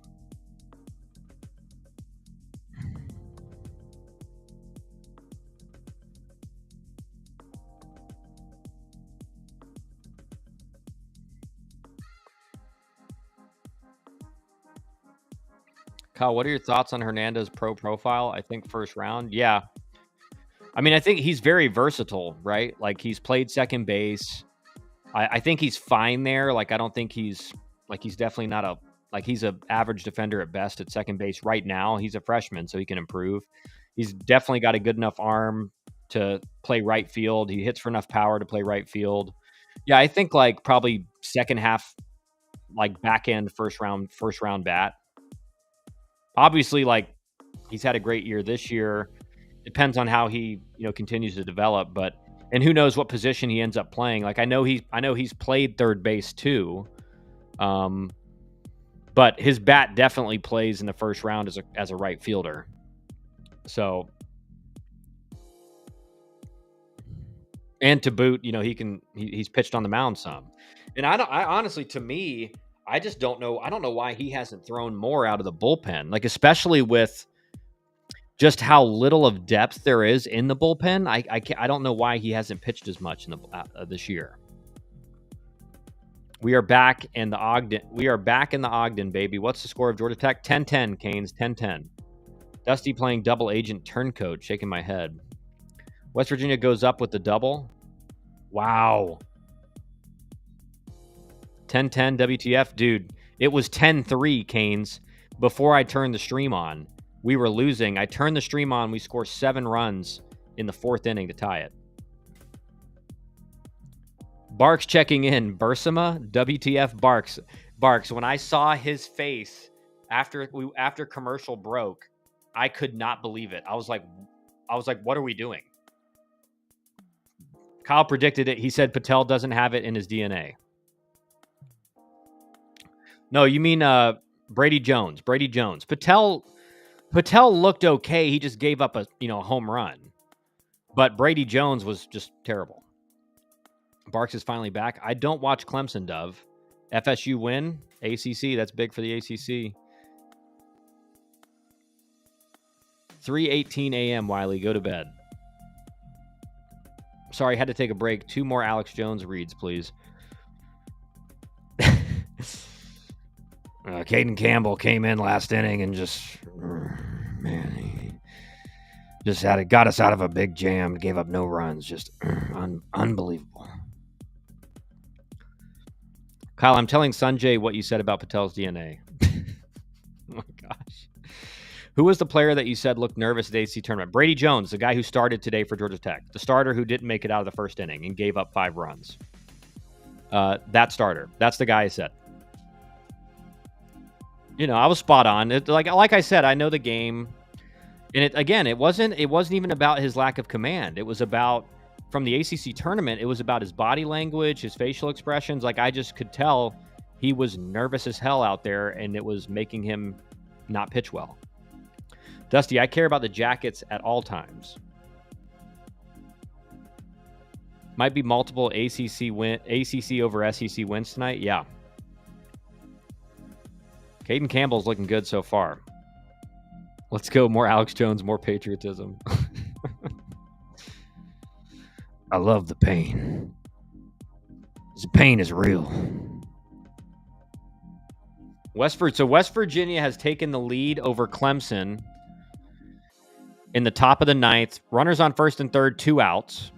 [SPEAKER 1] Kyle, what are your thoughts on Hernandez pro profile? I think first round. Yeah. I mean, I think he's very versatile, right? Like, he's played second base. I think he's fine there. Like, I don't think he's definitely not a, like, he's a average defender at best at second base right now. He's a freshman, so he can improve. He's definitely got a good enough arm to play right field. He hits for enough power to play right field. Yeah, I think like probably second half, like back end first round bat. Obviously, like, he's had a great year this year. Depends on how he, continues to develop, but and who knows what position he ends up playing. Like, I know he's played third base too. But his bat definitely plays in the first round as a right fielder. So, and to boot, he's pitched on the mound some. And I honestly, to me, I just don't know. I don't know why he hasn't thrown more out of the bullpen, like, especially with just how little of depth there is in the bullpen. I don't know why he hasn't pitched as much in the this year. We are back in the Ogden, baby. What's the score of Georgia Tech? 10-10, Canes, 10-10. Dusty playing double agent turncoat, shaking my head. West Virginia goes up with the double. Wow. 10-10 WTF. Dude, it was 10-3, Canes, before I turned the stream on. We were losing. I turned the stream on. We scored 7 runs in the 4th inning to tie it. Barks checking in. Bursama, WTF Barks. Barks, when I saw his face after commercial broke, I could not believe it. I was like, what are we doing? Kyle predicted it. He said Patel doesn't have it in his DNA. No, you mean Brady Jones. Brady Jones. Patel looked okay. He just gave up a home run. But Brady Jones was just terrible. Barks is finally back. I don't watch Clemson, Dove. FSU win. ACC, that's big for the ACC. 3:18 a.m., Wiley. Go to bed. Sorry, had to take a break. 2 more Alex Jones reads, please. Caden Campbell came in last inning and just, he just got us out of a big jam, gave up no runs. Just unbelievable. Kyle, I'm telling Sanjay what you said about Patel's DNA. Oh my gosh. Who was the player that you said looked nervous at the AC tournament? Brady Jones, the guy who started today for Georgia Tech. The starter who didn't make it out of the first inning and gave up 5 runs. That starter. That's the guy I said. I was spot on. Like I said, I know the game. And it wasn't even about his lack of command. It was about, from the ACC tournament, it was about his body language, his facial expressions. Like, I just could tell he was nervous as hell out there, and it was making him not pitch well. Dusty, I care about the Jackets at all times. Might be multiple ACC over SEC wins tonight. Yeah. Caden Campbell's looking good so far. Let's go. More Alex Jones, more patriotism. I love the pain. The pain is real. West Virginia has taken the lead over Clemson in the top of the 9th. Runners on first and third, 2 outs.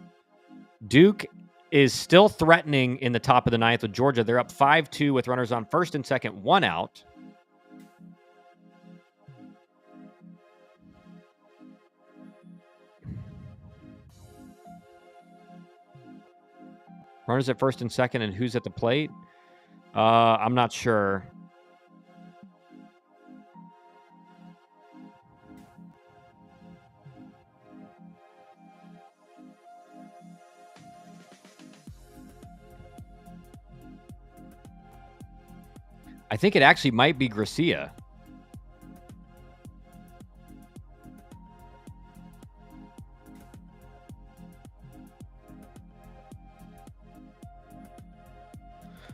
[SPEAKER 1] Duke is still threatening in the top of the 9th with Georgia. They're up 5-2 with runners on first and second, 1 out. Runners at first and second, and who's at the plate? I'm not sure. I think it actually might be Gracia.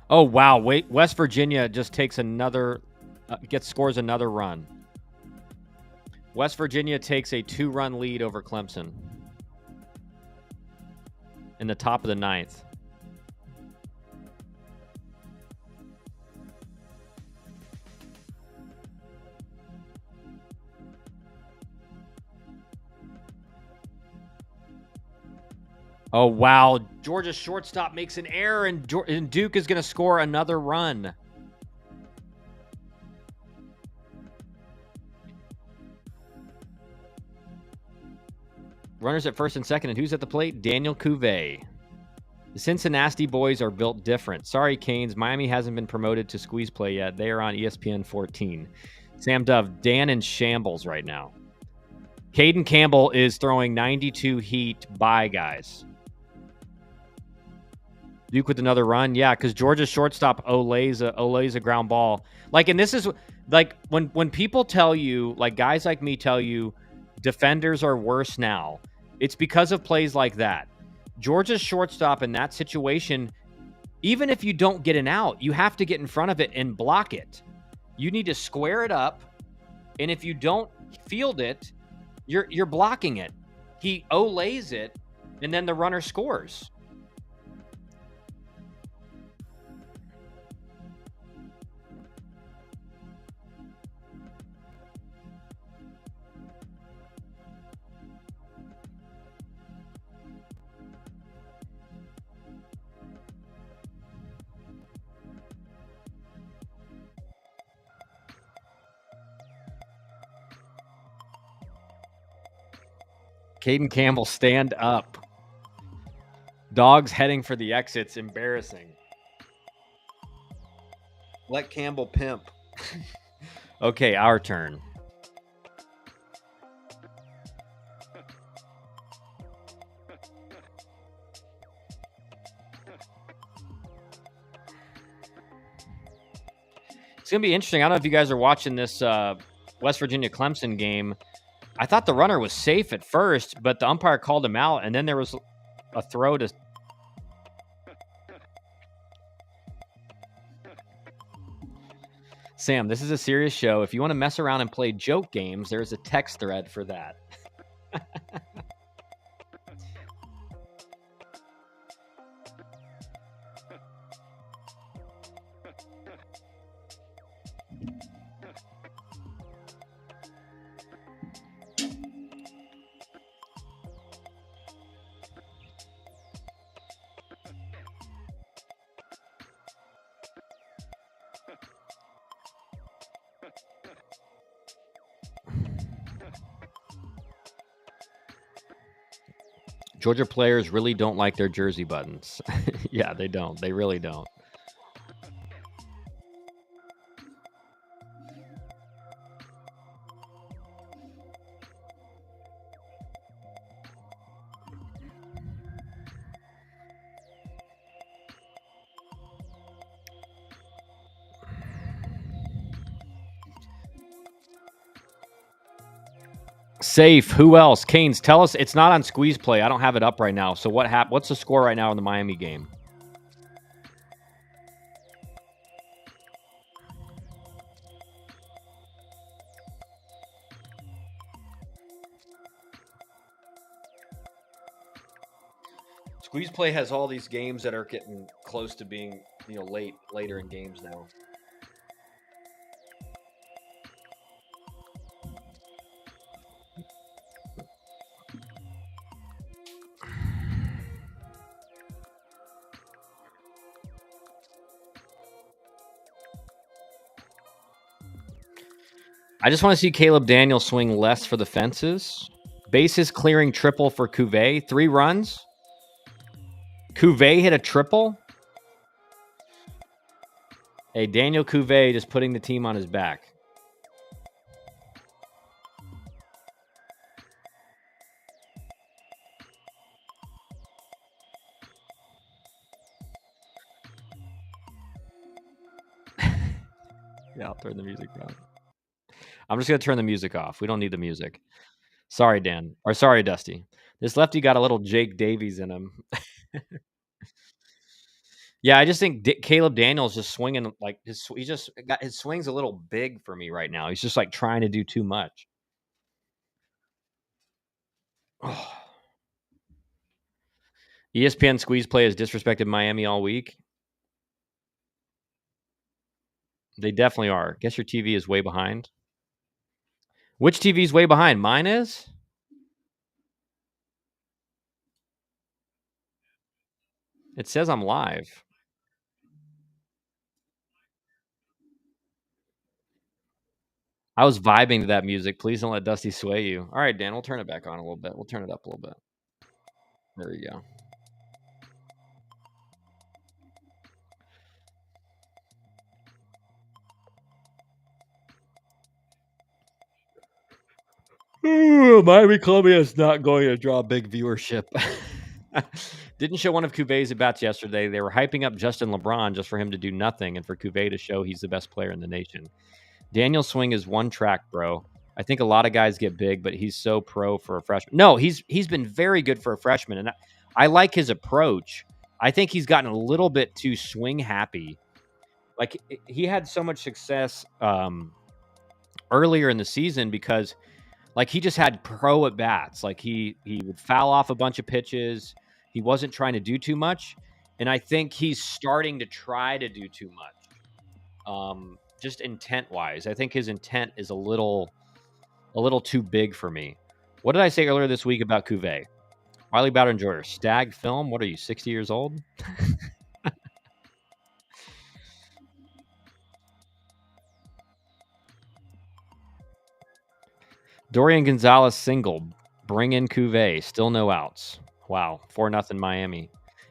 [SPEAKER 1] Oh, wow. Wait, West Virginia just takes another, scores another run. West Virginia takes a 2-run lead over Clemson in the top of the 9th. Oh, wow. Georgia's shortstop makes an error, and Duke is going to score another run. Runners at first and second, and who's at the plate? Daniel Cuvée. The Cincinnati boys are built different. Sorry, Canes. Miami hasn't been promoted to squeeze play yet. They are on ESPN 14. Sam Dove, Dan in shambles right now. Caden Campbell is throwing 92 heat by guys. Duke with another run. Yeah, because Georgia's shortstop Olays a ground ball. Like, and this is like when people tell you, like guys like me tell you, defenders are worse now. It's because of plays like that. Georgia's shortstop in that situation, even if you don't get an out, you have to get in front of it and block it. You need to square it up, and if you don't field it, you're blocking it. He olays it, and then the runner scores. Caden Campbell, stand up. Dogs heading for the exits. Embarrassing. Let Campbell pimp. Okay, our turn. It's going to be interesting. I don't know if you guys are watching this West Virginia Clemson game. I thought the runner was safe at first, but the umpire called him out, and then there was a throw to... Sam, this is a serious show. If you want to mess around and play joke games, there's a text thread for that. Georgia players really don't like their jersey buttons. Yeah, they don't. They really don't. Safe. Who else? Canes, tell us. It's not on squeeze play. I don't have it up right now. So what's the score right now in the Miami game? Squeeze play has all these games that are getting close to being, later in games now. I just want to see Caleb Daniels swing less for the fences. Bases clearing triple for Cuvée. 3 runs. Cuvée hit a triple. Hey, Daniel Cuvée just putting the team on his back. Yeah, I'll turn the music down. I'm just gonna turn the music off. We don't need the music. Sorry, Dan. Or sorry, Dusty. This lefty got a little Jake Davies in him. Yeah, I just think Caleb Daniels just swinging like he just got his swing's a little big for me right now. He's just like trying to do too much. Oh. ESPN squeeze play has disrespected Miami all week. They definitely are. Guess your TV is way behind. Which TV is way behind? Mine is? It says I'm live. I was vibing to that music. Please don't let Dusty sway you. All right, Dan, we'll turn it back on a little bit. We'll turn it up a little bit. There you go. Miami Columbia is not going to draw big viewership. Didn't show one of Cuvier's at bats yesterday. They were hyping up Justin LeBron just for him to do nothing and for Cuvier to show he's the best player in the nation. Daniel's swing is one track, bro. I think a lot of guys get big, but he's so pro for a freshman. No, he's been very good for a freshman, and I like his approach. I think he's gotten a little bit too swing happy. Like he had so much success earlier in the season because like he just had pro at bats. Like he would foul off a bunch of pitches. He wasn't trying to do too much, and I think he's starting to try to do too much. Just intent wise, I think his intent is a little too big for me. What did I say earlier this week about Cuvier? Wiley Bowder and Jordan, stag film. What are you, 60 years old? Dorian Gonzalez single. Bring in Cuvier. Still no outs. Wow. 4-0 Miami.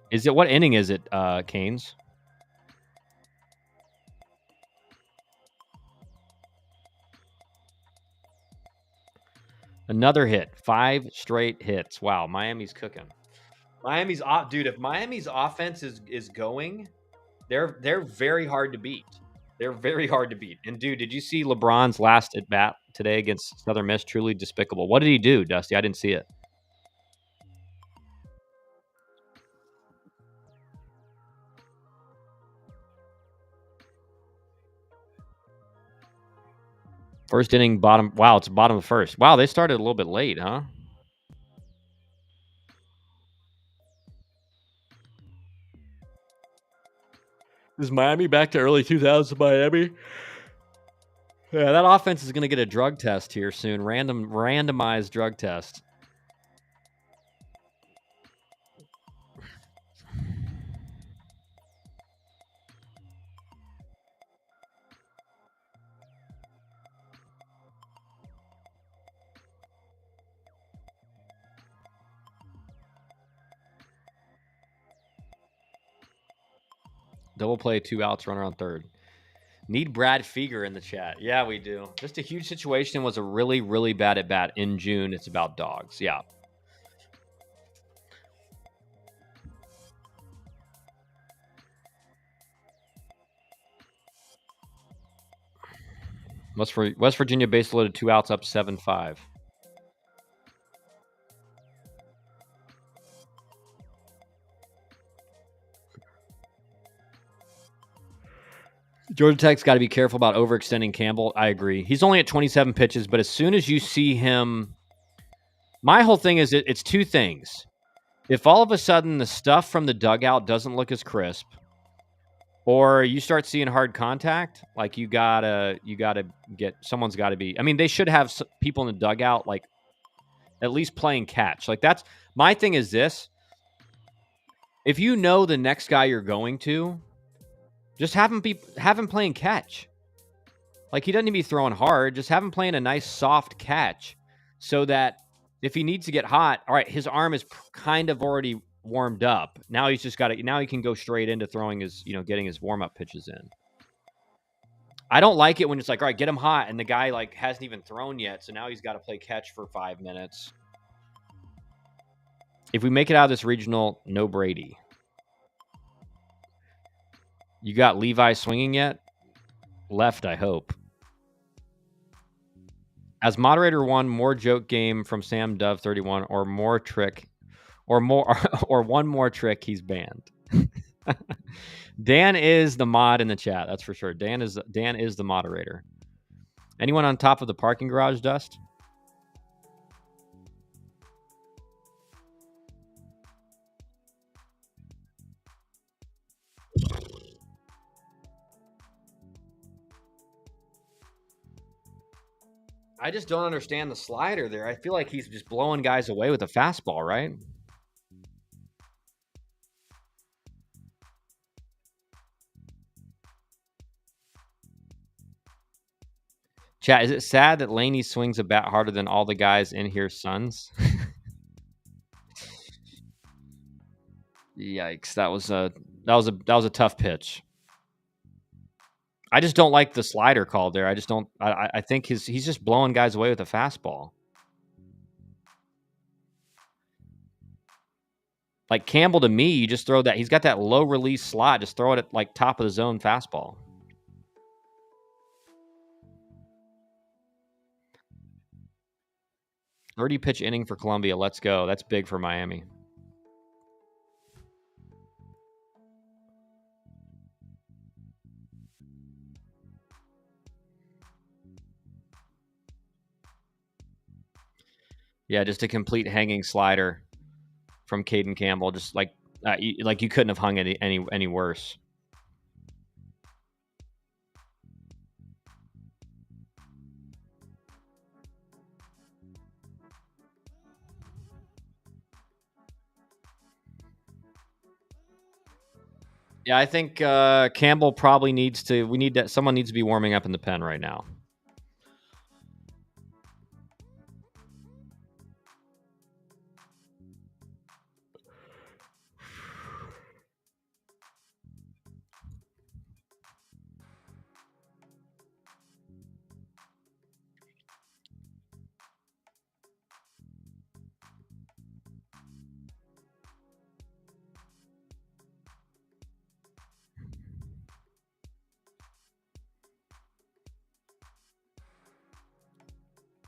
[SPEAKER 1] Is it, what inning is it, Canes? Another hit. 5 straight hits. Wow. Miami's cooking. Miami's off, dude. If Miami's offense is going, they're very hard to beat. They're very hard to beat. And dude, did you see LeBron's last at bat today against Southern Miss? Truly despicable. What did he do, Dusty? I didn't see it. First inning, bottom. Wow, it's bottom of the first. Wow, they started a little bit late, huh? Is Miami back to early 2000s Miami? Yeah, that offense is going to get a drug test here soon. Randomized drug test. Double play, 2 outs, runner on third. Need Brad Feger in the chat. Yeah, we do. Just a huge situation. Was a really, really bad at bat in June. It's about dogs. Yeah. West Virginia base loaded, 2 outs, up 7-5. Georgia Tech's got to be careful about overextending Campbell. I agree. He's only at 27 pitches, but as soon as you see him, my whole thing is it's two things. If all of a sudden the stuff from the dugout doesn't look as crisp, or you start seeing hard contact, like you gotta get, someone's got to be. I mean, they should have people in the dugout, like at least playing catch. Like that's my thing. Is this? If you know the next guy you're going to, just have him playing catch. Like he doesn't need to be throwing hard. Just have him playing a nice soft catch, so that if he needs to get hot, all right, his arm is kind of already warmed up. Now he's just got to. Now he can go straight into throwing his, getting his warm up pitches in. I don't like it when it's like, all right, get him hot, and the guy like hasn't even thrown yet, so now he's got to play catch for 5 minutes. If we make it out of this regional, no Brady. You got Levi swinging yet? Left, I hope. As moderator one, more joke game from Sam Dove 31, or more trick, or more, or one more trick, he's banned. Dan is the mod in the chat. That's for sure. Dan is the moderator. Anyone on top of the parking garage, Dust? I just don't understand the slider there. I feel like he's just blowing guys away with a fastball, right? Chat, is it sad that Laney swings a bat harder than all the guys in here's sons? Yikes! That was a tough pitch. I just don't like the slider call there. I just don't. I think he's just blowing guys away with a fastball. Like Campbell, to me, you just throw that. He's got that low release slot. Just throw it at like top of the zone fastball. 30-pitch inning for Columbia. Let's go. That's big for Miami. Yeah, just a complete hanging slider from Caden Campbell. Just like you couldn't have hung it any worse. Yeah, I think Campbell probably needs to. Someone needs to be warming up in the pen right now.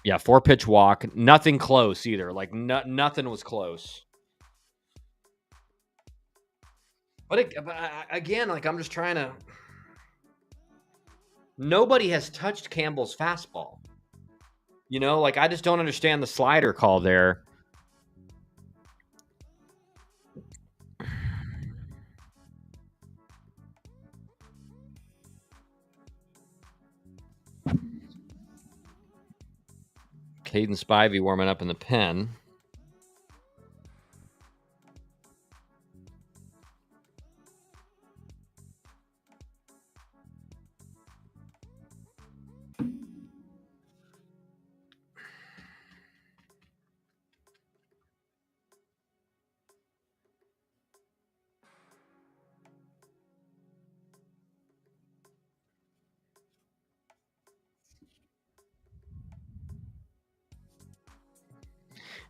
[SPEAKER 1] Yeah, 4-pitch walk. Nothing close either. Like nothing was close. But again, like I'm just trying to. Nobody has touched Campbell's fastball. You know, like I just don't understand the slider call there. Caden Spivey warming up in the pen.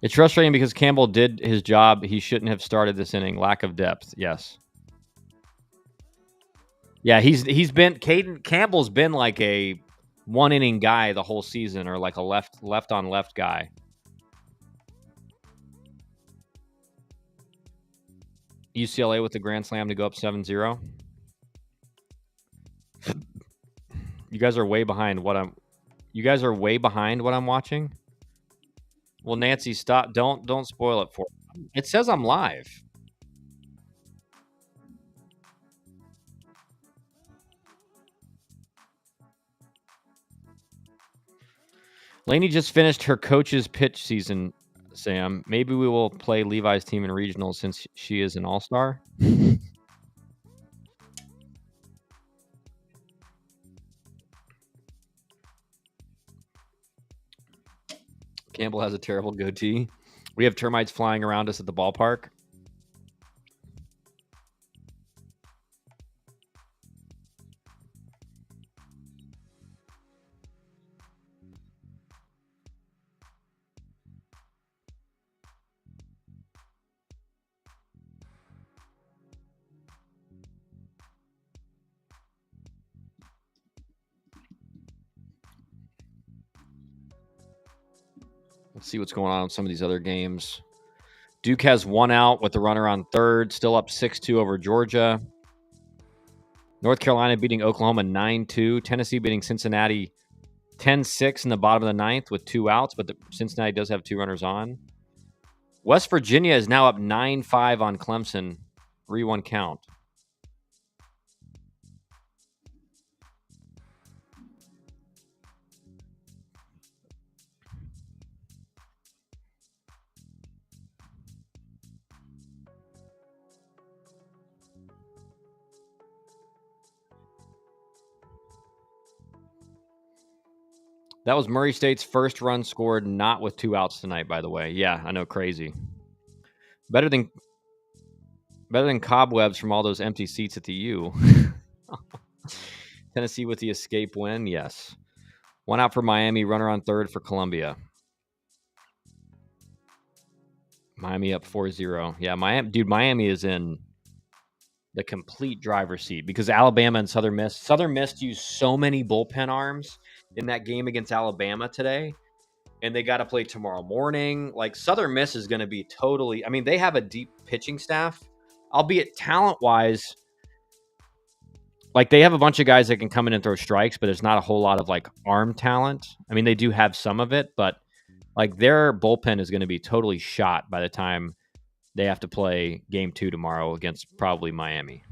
[SPEAKER 1] It's frustrating because Campbell did his job. He shouldn't have started this inning. Lack of depth. Yes. Yeah, he's been Caden Campbell's been like a one inning guy the whole season, or like a left on left guy. UCLA with the grand slam to go up 7-0. You guys are way behind what I'm watching. Well, Nancy, stop. Don't spoil it for me. It says I'm live. Laney just finished her coach's pitch season, Sam. Maybe we will play Levi's team in regionals since she is an all-star. Campbell has a terrible goatee. We have termites flying around us at the ballpark. Let's see what's going on in some of these other games. Duke has 1 out with the runner on third, still up 6-2 over Georgia. North Carolina beating Oklahoma 9-2. Tennessee beating Cincinnati 10-6 in the bottom of the ninth with 2 outs, but Cincinnati does have 2 runners on. West Virginia is now up 9-5 on Clemson, 3-1 count. That was Murray State's first run scored not with 2 outs tonight, by the way. Yeah, I know, crazy. Better than cobwebs from all those empty seats at the U. Tennessee with the escape win, yes. 1 out for Miami, runner on third for Columbia. Miami up 4-0. Yeah, Miami is in the complete driver's seat because Alabama and Southern Miss used so many bullpen arms in that game against Alabama today, and they got to play tomorrow morning. Like, Southern Miss is going to be totally, I mean, they have a deep pitching staff, albeit talent-wise, like, they have a bunch of guys that can come in and throw strikes, but there's not a whole lot of, like, arm talent. I mean, they do have some of it, but, like, their bullpen is going to be totally shot by the time they have to play game 2 tomorrow against probably Miami.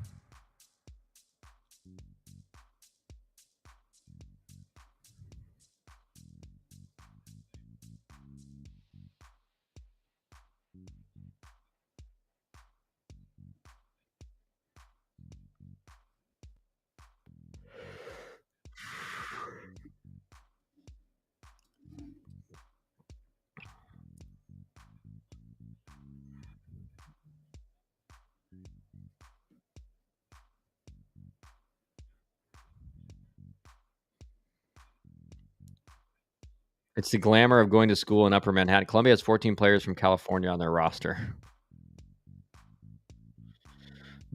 [SPEAKER 1] It's the glamour of going to school in Upper Manhattan. Columbia has 14 players from California on their roster.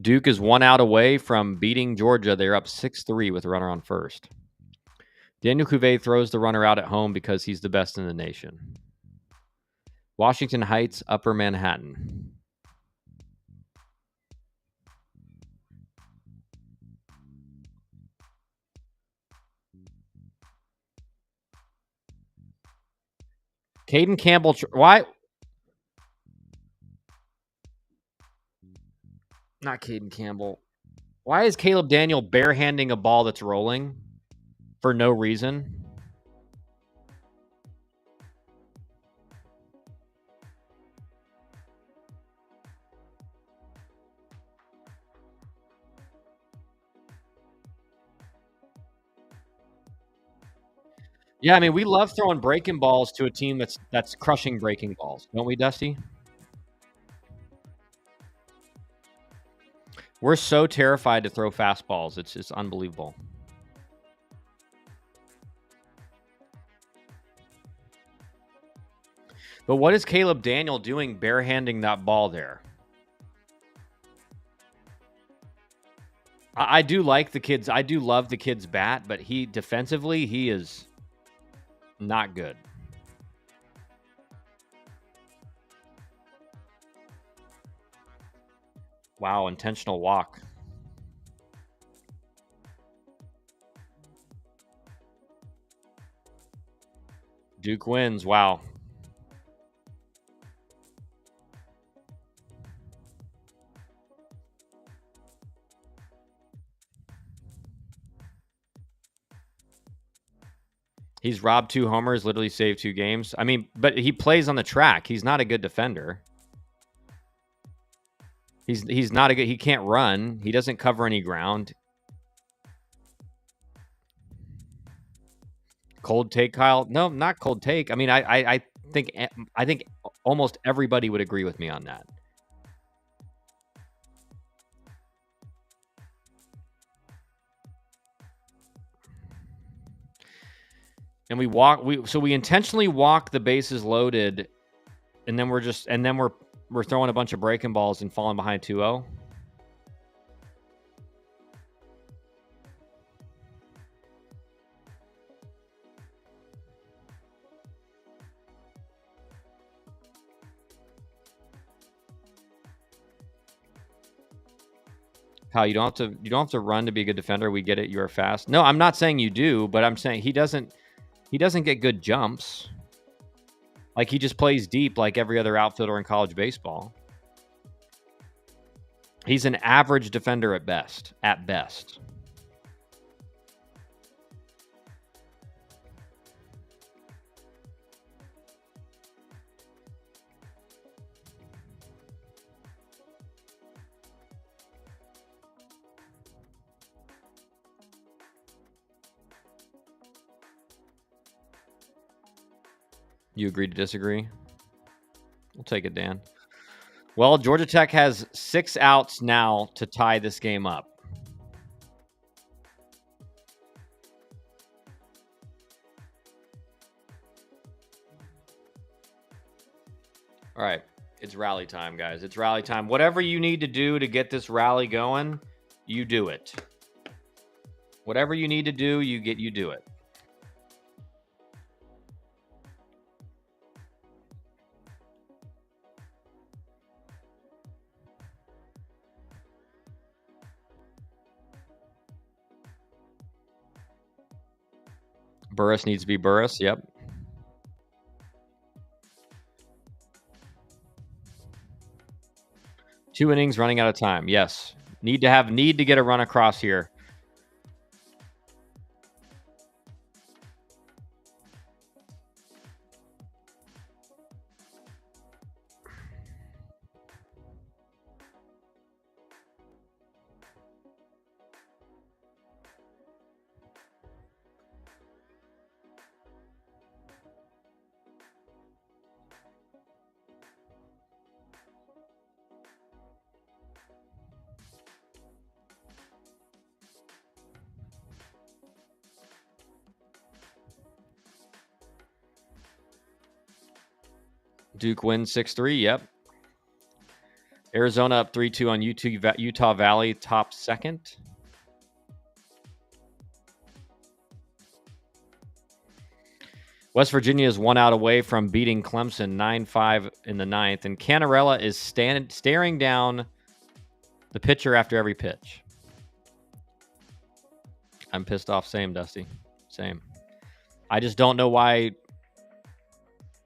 [SPEAKER 1] Duke is 1 out away from beating Georgia. They're up 6-3 with a runner on first. Daniel Cuvée throws the runner out at home because he's the best in the nation. Washington Heights, Upper Manhattan. Caden Campbell. Why? Not Caden Campbell. Why is Caleb Daniel barehanding a ball that's rolling for no reason? Yeah, I mean, we love throwing breaking balls to a team that's crushing breaking balls, don't we, Dusty? We're so terrified to throw fastballs. It's unbelievable. But what is Caleb Daniel doing barehanding that ball there? I do like the kids. I do love the kid's bat, but he defensively, he is not good. Wow, intentional walk. Duke wins. Wow. He's robbed 2 homers, literally saved 2 games. I mean, but he plays on the track. He's not a good defender. He's not a good. He can't run. He doesn't cover any ground. Cold take, Kyle? No, not cold take. I mean, I think almost everybody would agree with me on that. And we intentionally walk the bases loaded, and then we're throwing a bunch of breaking balls and falling behind 2-0. Pal, you don't have to run to be a good defender. We get it. You are fast. No, I'm not saying you do, but I'm saying he doesn't get good jumps. Like, he just plays deep like every other outfielder in college baseball. He's an average defender at best. At best. You agree to disagree? We'll take it, Dan. Well, Georgia Tech has 6 outs now to tie this game up. All right. It's rally time, guys. It's rally time. Whatever you need to do to get this rally going, you do it. Whatever you need to do, you do it. Burris needs to be Burris. Yep. Two innings, running out of time. Yes. Need to get a run across here. Duke wins 6-3. Yep. Arizona up 3-2 on Utah Valley, top second. West Virginia is 1 out away from beating Clemson 9-5 in the 9th, and Canarella is staring down the pitcher after every pitch. I'm pissed off. Same, Dusty. Same. I just don't know why.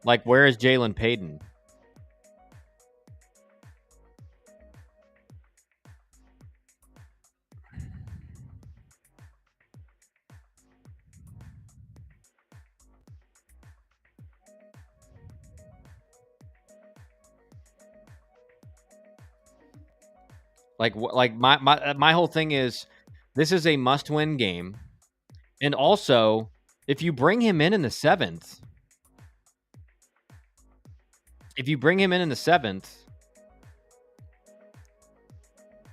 [SPEAKER 1] Like, where is Jalen Payton? Like my whole thing is, this is a must-win game, and also, if you bring him in the 7th,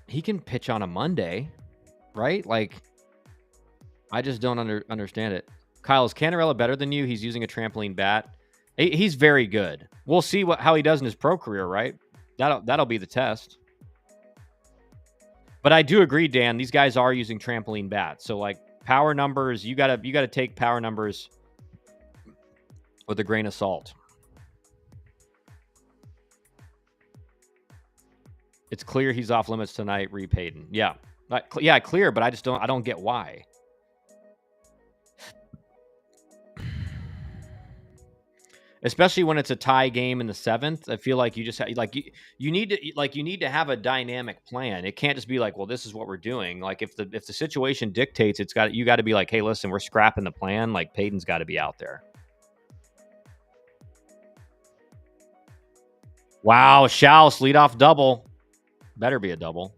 [SPEAKER 1] he can pitch on a Monday, right? Like, I just don't understand it. Kyle, is Canarella better than you? He's using a trampoline bat. He's very good. We'll see how he does in his pro career, right? That'll be the test. But I do agree, Dan. These guys are using trampoline bats, so like power numbers, you gotta take power numbers with a grain of salt. It's clear he's off limits tonight. Reed Payton. Yeah, clear. But I don't get why. Especially when it's a tie game in the 7th, I feel like you just you need to have a dynamic plan. It can't just be like, well, this is what we're doing. Like, if the situation dictates, you got to be like, hey, listen, we're scrapping the plan. Like, Payton's got to be out there. Wow, Schaus leadoff double. Better be a double.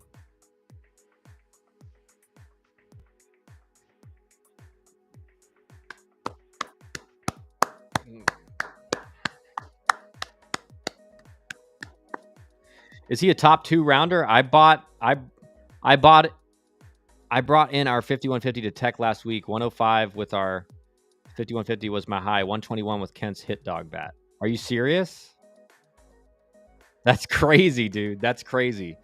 [SPEAKER 1] Is he a top 2 rounder? I brought in our 5150 to Tech last week. 105 with our 5150 was my high. 121 with Kent's hit dog bat. Are you serious? That's crazy, dude. That's crazy.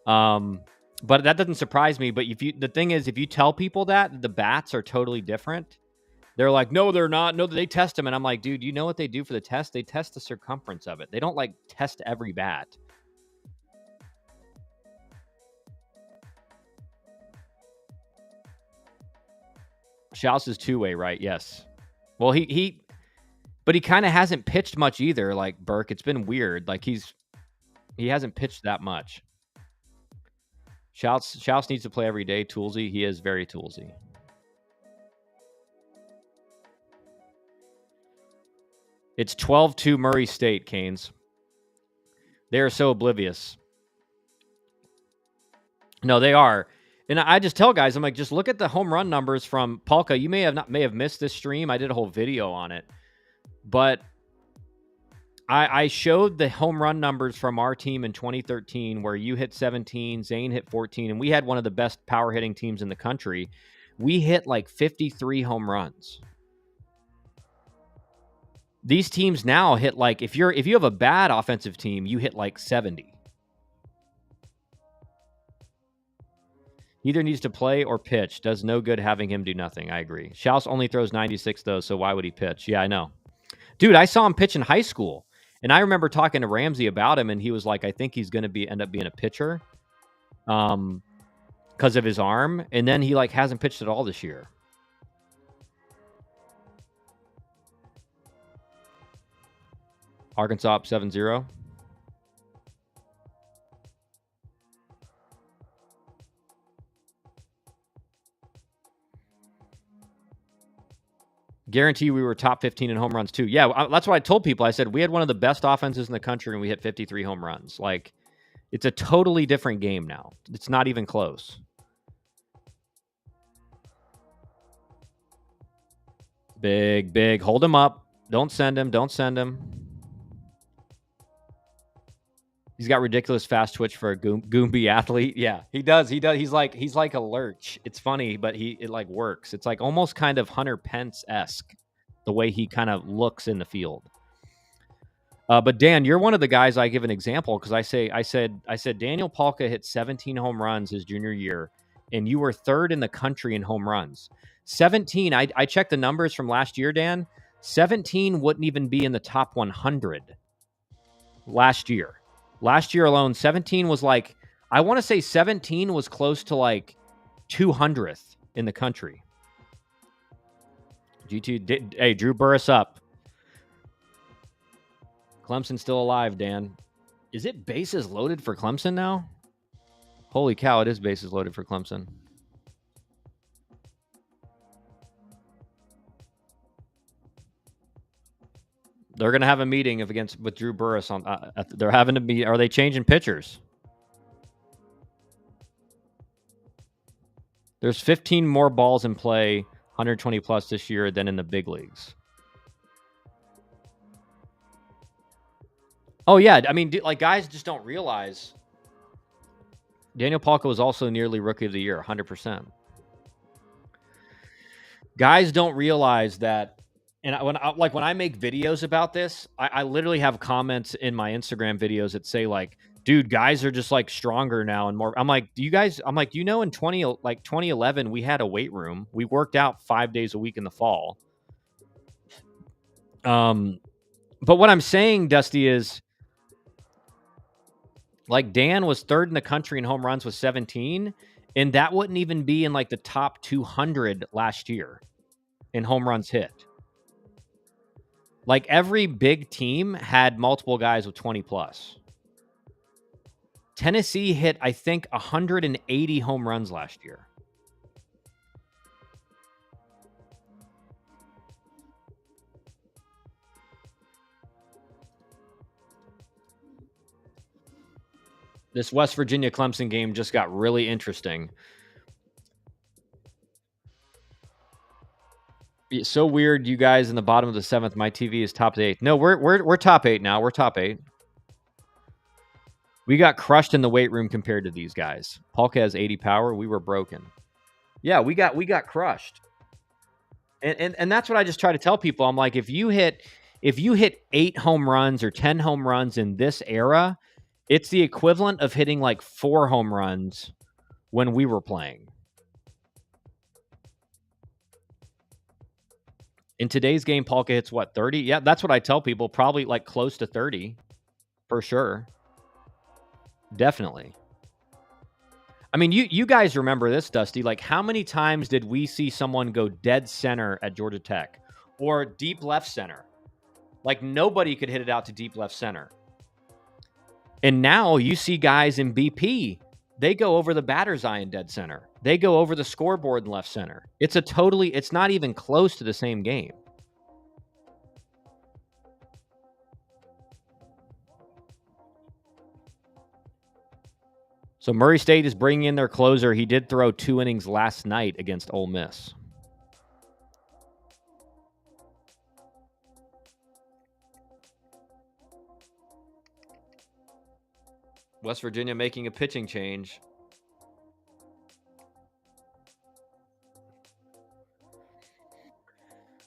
[SPEAKER 1] But that doesn't surprise me. But the thing is, if you tell people that the bats are totally different, they're like, no, they're not. No, they test them. And I'm like, dude, you know what they do for the test? They test the circumference of it. They don't like test every bat. Shouse is two-way, right? Yes. Well, but he kind of hasn't pitched much either. Like Burke, it's been weird. Like he hasn't pitched that much. Shouse needs to play every day. Toolsy, he is very toolsy. It's 12-2 Murray State, Canes. They are so oblivious. No, they are. And I just tell guys, I'm like, just look at the home run numbers from Palka. You may have missed this stream. I did a whole video on it. But I showed the home run numbers from our team in 2013 where you hit 17, Zane hit 14, and we had one of the best power hitting teams in the country. We hit like 53 home runs. These teams now hit like, if you have a bad offensive team, you hit like 70. Either needs to play or pitch. Does no good having him do nothing. I agree. Shouse only throws 96 though, so why would he pitch? Yeah, I know. Dude, I saw him pitch in high school. And I remember talking to Ramsey about him, and he was like, I think he's going to end up being a pitcher because of his arm. And then he like hasn't pitched at all this year. Arkansas up 7-0. Guarantee we were top 15 in home runs too. Yeah, that's what I told people. I said we had one of the best offenses in the country and we hit 53 home runs. Like, it's a totally different game now. It's not even close. Big. Hold him up. Don't send him. He's got ridiculous fast twitch for a Goombie athlete. Yeah, he does. He's like a lurch. It's funny, but it like works. It's like almost kind of Hunter Pence-esque, the way he kind of looks in the field. But Dan, you're one of the guys I give an example because I said Daniel Palka hit 17 home runs his junior year, and you were third in the country in home runs. 17. I checked the numbers from last year, Dan. 17 wouldn't even be in the top 100 last year. Last year alone, 17 was like, I want to say 17 was close to like 200th in the country. G2, hey, Drew Burris up. Clemson still alive, Dan. Is it bases loaded for Clemson now? Holy cow, it is bases loaded for Clemson. They're going to have a meeting with Drew Burris on. They're having to be. Are they changing pitchers? There's 15 more balls in play, 120 plus this year than in the big leagues. Oh yeah, I mean, like guys just don't realize. Daniel Palka was also nearly Rookie of the Year, 100%. Guys don't realize that. And when I make videos about this, I literally have comments in my Instagram videos that say like, dude, guys are just like stronger now and more. I'm like, do you know, in 2011, we had a weight room. We worked out 5 days a week in the fall. But what I'm saying, Dusty, is like Dan was third in the country in home runs with 17, and that wouldn't even be in like the top 200 last year in home runs hit. Like every big team had multiple guys with 20 plus. Tennessee hit, I think, 180 home runs last year. This West Virginia Clemson game just got really interesting. It's so weird, you guys in the bottom of the 7th. My TV is top 8. No, we're top 8 now. We're top 8. We got crushed in the weight room compared to these guys. Palka has 80 power. We were broken. Yeah, we got crushed. And that's what I just try to tell people. I'm like, if you hit 8 home runs or 10 home runs in this era, it's the equivalent of hitting like 4 home runs when we were playing. In today's game, Palka hits what, 30? Yeah, that's what I tell people. Probably like close to 30 for sure. Definitely. I mean, you guys remember this, Dusty? Like, how many times did we see someone go dead center at Georgia Tech or deep left center? Like, nobody could hit it out to deep left center. And now you see guys in BP, they go over the batter's eye in dead center. They go over the scoreboard in left center. It's not even close to the same game. So Murray State is bringing in their closer. He did throw 2 innings last night against Ole Miss. West Virginia making a pitching change.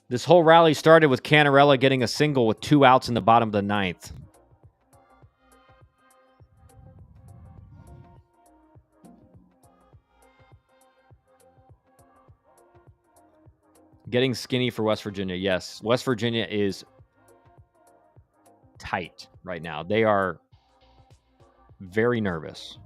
[SPEAKER 1] This whole rally started with Canarella getting a single with 2 outs in the bottom of the 9th. Getting skinny for West Virginia, yes. West Virginia is tight right now. They are very nervous.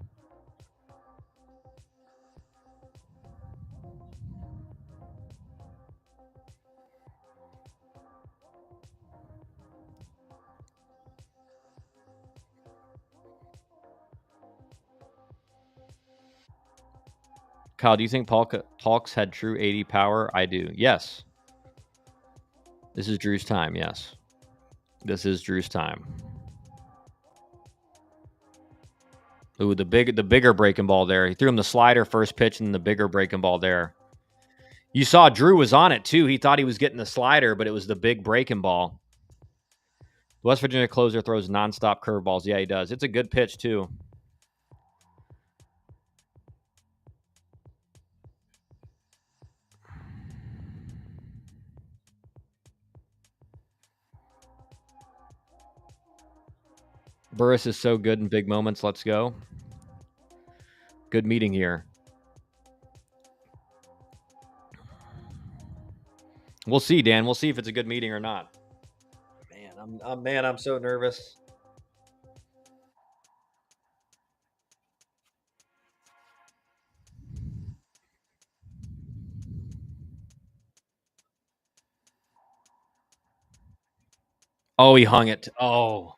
[SPEAKER 1] Kyle, do you think Palks had true 80 power? I do. Yes. This is Drew's time. Yes. This is Drew's time. Ooh, the bigger breaking ball there. He threw him the slider first pitch and the bigger breaking ball there. You saw Drew was on it too. He thought he was getting the slider, but it was the big breaking ball. West Virginia closer throws nonstop curveballs. Yeah, he does. It's a good pitch too. Burris is so good in big moments. Let's go. Good meeting here. We'll see, Dan. We'll see if it's a good meeting or not. Man, I'm so nervous. Oh, he hung it. Oh,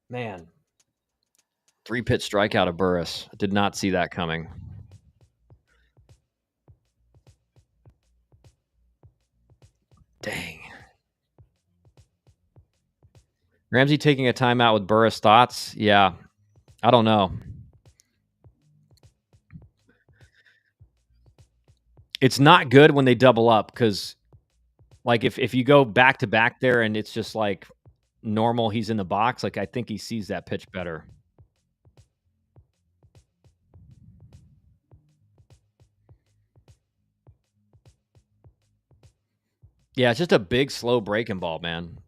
[SPEAKER 1] man. 3-pitch strikeout of Burris. Did not see that coming. Dang. Ramsey taking a timeout with Burris. Thoughts? Yeah. I don't know. It's not good when they double up because, like, if you go back to back there and it's just like normal, he's in the box. Like, I think he sees that pitch better. Yeah, it's just a big, slow breaking ball, man.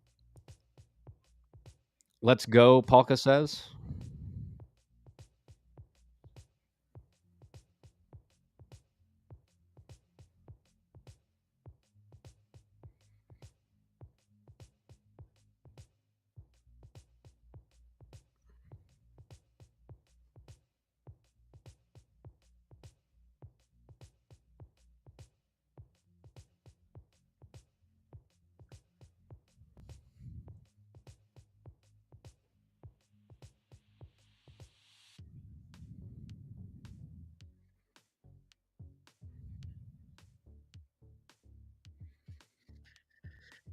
[SPEAKER 1] Let's go, Polka says.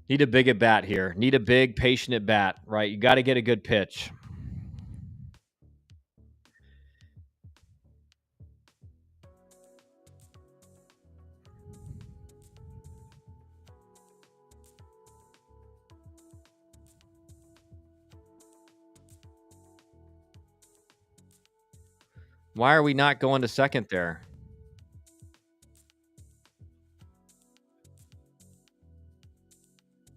[SPEAKER 1] Need a big at bat here. Need a big, patient at bat, right? You got to get a good pitch. Why are we not going to second there?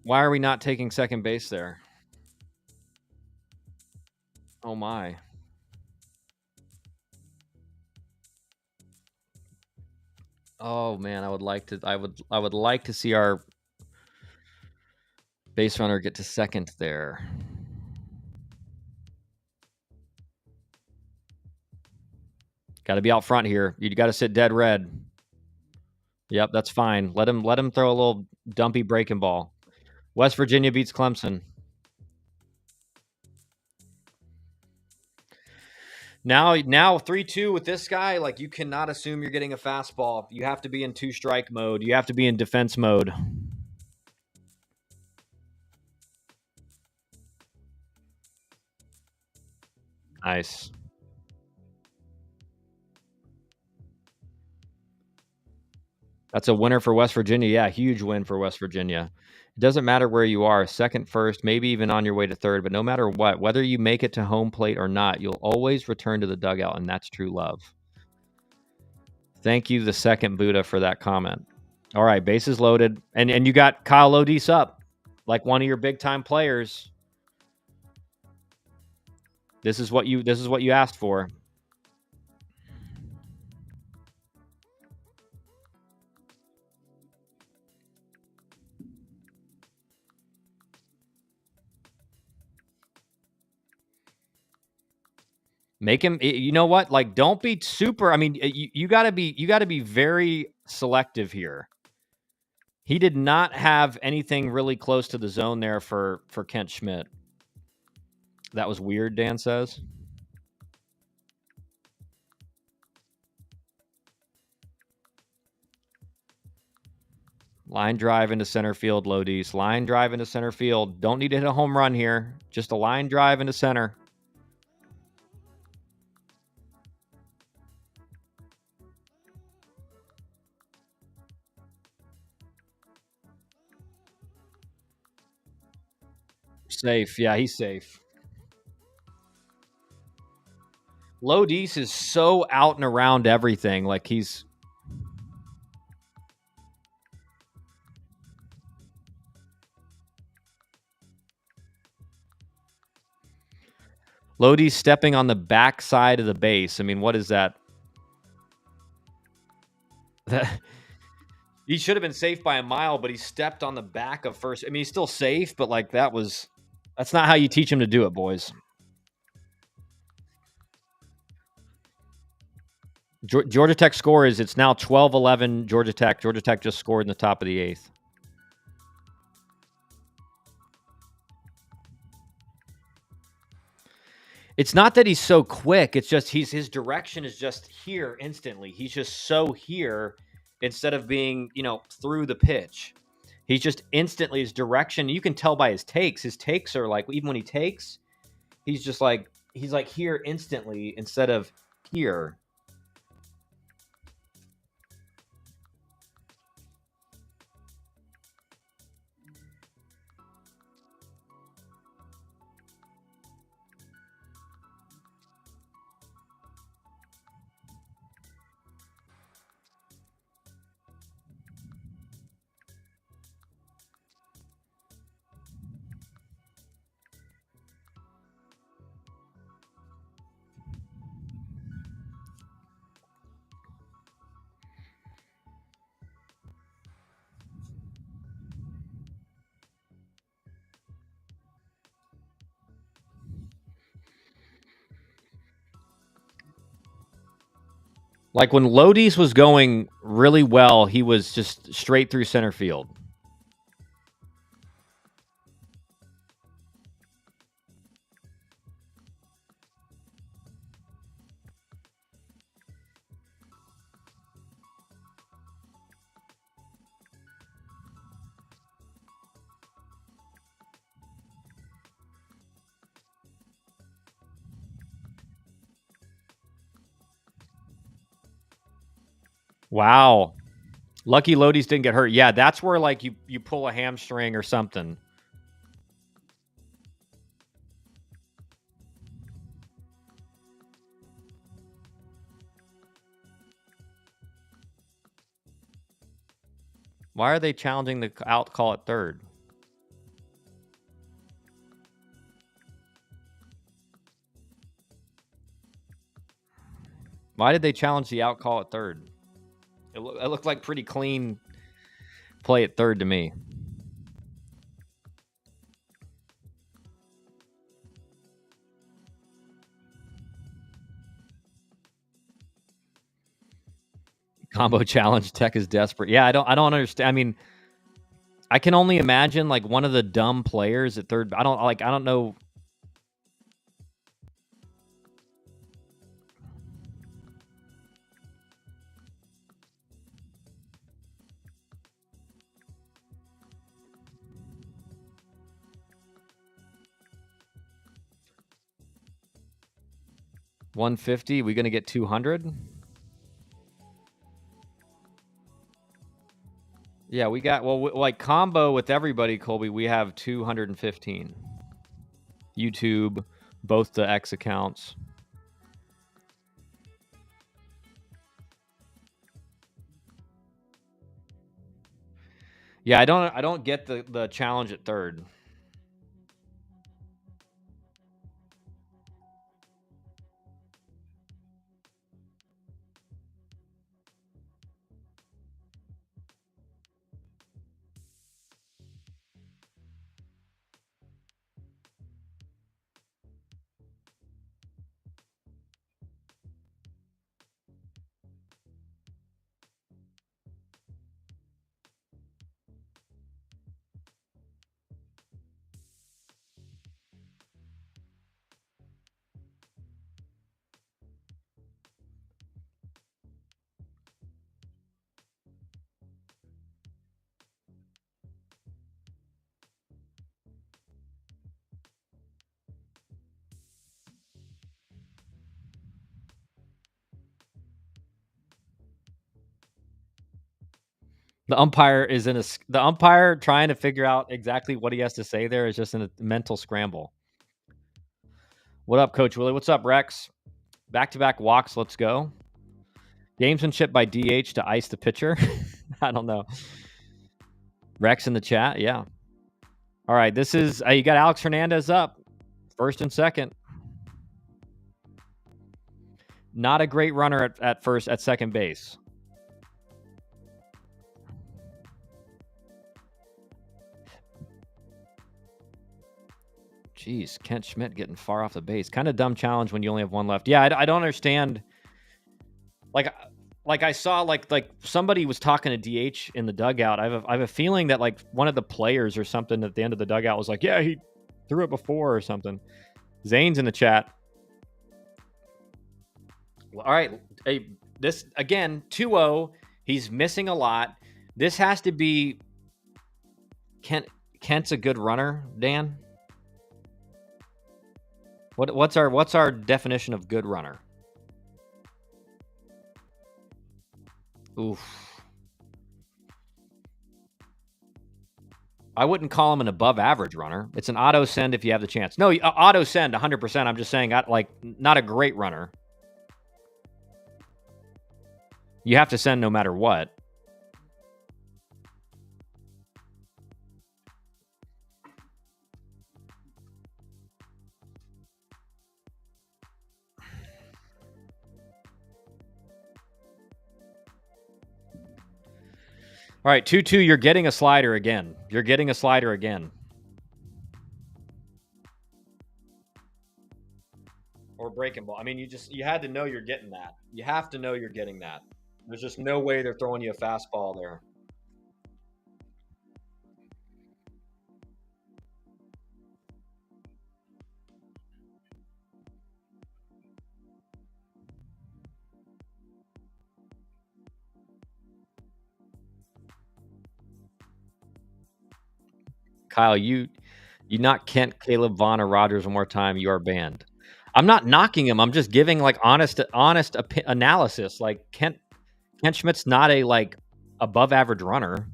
[SPEAKER 1] Why are we not taking second base there? Oh my. Oh man, I would like to see our base runner get to second there. Got to be out front here. You got to sit dead red. Yep, that's fine. Let him throw a little dumpy breaking ball. West Virginia beats Clemson. Now 3-2 with this guy, like you cannot assume you're getting a fastball. You have to be in 2-strike mode. You have to be in defense mode. Nice. That's a winner for West Virginia. Yeah, huge win for West Virginia. It doesn't matter where you are, second, first, maybe even on your way to third, but no matter what, whether you make it to home plate or not, you'll always return to the dugout, and that's true love. Thank you, the second Buddha, for that comment. All right, bases loaded, and you got Kyle Lodis up, like one of your big time players. This is what you asked for. Make him. You know what? Like, don't be super. I mean, you got to be very selective here. He did not have anything really close to the zone there for Kent Schmidt. That was weird, Dan says. Line drive into center field, Lodis. Line drive into center field. Don't need to hit a home run here. Just a line drive into center. Safe. Yeah, he's safe. Lodis is so out and around everything. Like he's... Lodis stepping on the back side of the base. I mean, what is that? He should have been safe by a mile, but he stepped on the back of first. I mean, he's still safe, but like that's not how you teach him to do it, boys. Georgia Tech score is it's now 12-11 Georgia Tech. Georgia Tech just scored in the top of the 8th. It's not that he's so quick. It's just his direction is just here instantly. He's just so here instead of being, through the pitch. He's just instantly his direction. You can tell by his takes. His takes are like, even when he takes, he's just like, he's like here instantly instead of here. Like when Lodis was going really well, he was just straight through center field. Wow. Lucky Lodis didn't get hurt. Yeah, that's where like you pull a hamstring or something. Why are they challenging the out call at third? Why did they challenge the out call at third? It looked like pretty clean play at third to me. Combo challenge. Tech is desperate. Yeah, I don't understand. I mean, I can only imagine like one of the dumb players at third. I don't know. $150. We gonna get 200? Yeah, we got like combo with everybody, Colby. We have 215. YouTube, both the X accounts. Yeah, I don't get the challenge at third. The umpire is the umpire trying to figure out exactly what he has to say there is just in a mental scramble. What up, Coach Willie? What's up, Rex? Back-to-back walks. Let's go. Gamesmanship by DH to ice the pitcher. I don't know. Rex in the chat. Yeah. All right. This is you got Alex Hernandez up first and second. Not a great runner at second base. Jeez, Kent Schmidt getting far off the base. Kind of dumb challenge when you only have one left. Yeah, I don't understand. Like I saw like somebody was talking to DH in the dugout. I have a feeling that like one of the players or something at the end of the dugout was like, yeah, he threw it before or something. Zane's in the chat. All right. Hey, this again, 2-0. He's missing a lot. This has to be Kent's a good runner, Dan. What's our definition of good runner? Oof. I wouldn't call him an above average runner. It's an auto send if you have the chance. No, auto send 100%. I'm just saying, like, not a great runner. You have to send no matter what. All right, 2-2, you're getting a slider again. You're getting a slider again. Or breaking ball. I mean, you had to know you're getting that. You have to know you're getting that. There's just no way they're throwing you a fastball there. Kyle, you knock Kent, Caleb, Vaughn, or Rogers one more time, you are banned. I'm not knocking him. I'm just giving like honest analysis. Like Kent Schmidt's not a like above average runner.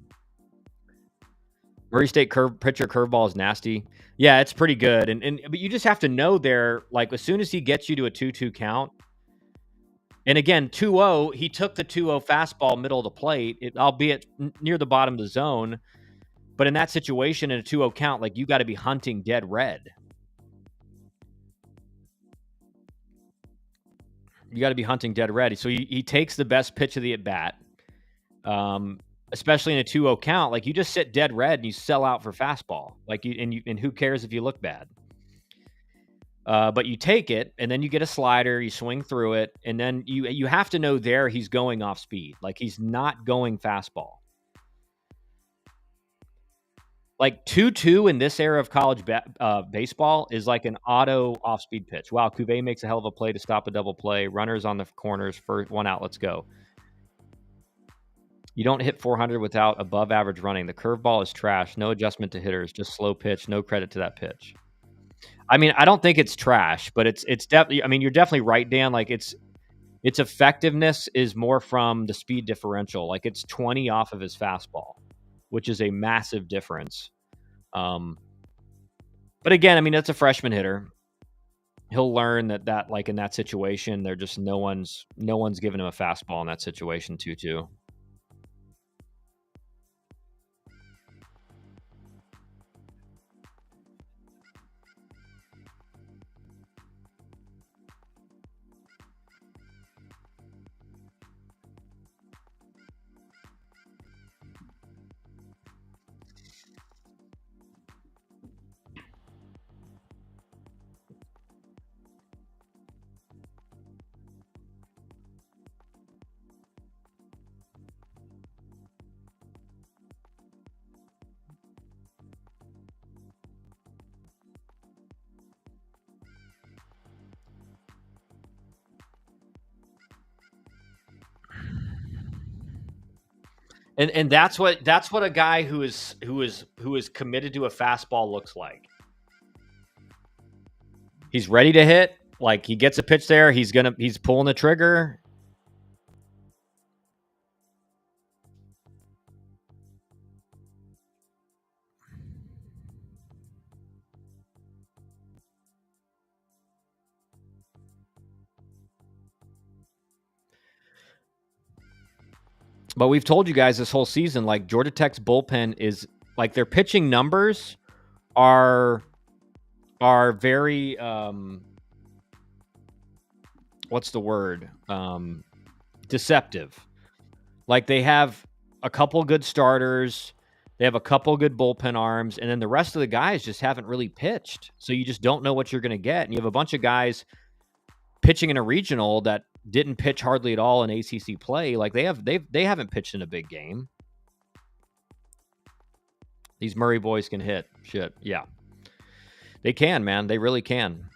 [SPEAKER 1] Murray State pitcher curveball is nasty. Yeah, it's pretty good. But you just have to know there, like as soon as he gets you to a 2-2 count, and again, 2-0, he took the 2-0 fastball middle of the plate, albeit near the bottom of the zone. But in that situation, in a 2-0 count, like you got to be hunting dead red. You got to be hunting dead red. So he takes the best pitch of the at bat, especially in a 2-0 count. Like you just sit dead red and you sell out for fastball. Like and who cares if you look bad? But you take it, and then you get a slider, you swing through it, and then you have to know there he's going off speed. Like, he's not going fastball. Like 2-2 in this era of college baseball is like an auto off-speed pitch. Wow, Cuvée makes a hell of a play to stop a double play. Runners on the corners, first one out, let's go. You don't hit 400 without above average running. The curveball is trash. No adjustment to hitters, just slow pitch. No credit to that pitch. I mean, I don't think it's trash, but it's definitely. I mean, you're definitely right, Dan. Like, its effectiveness is more from the speed differential. Like, it's 20 off of his fastball, which is a massive difference. But again, I mean, that's a freshman hitter. He'll learn that like in that situation, they're just no one's giving him a fastball in that situation. 2-2. And that's what a guy who is committed to a fastball looks like. He's ready to hit. Like, he gets a pitch there, he's pulling the trigger. But we've told you guys this whole season, like, Georgia Tech's bullpen is like, their pitching numbers are very what's the word? Deceptive. Like, they have a couple good starters, they have a couple good bullpen arms, and then the rest of the guys just haven't really pitched. So you just don't know what you're going to get. And you have a bunch of guys pitching in a regional that didn't pitch hardly at all in ACC play. Like, they haven't pitched in a big game. These Murray boys can hit. Shit. Yeah. They can, man. They really can.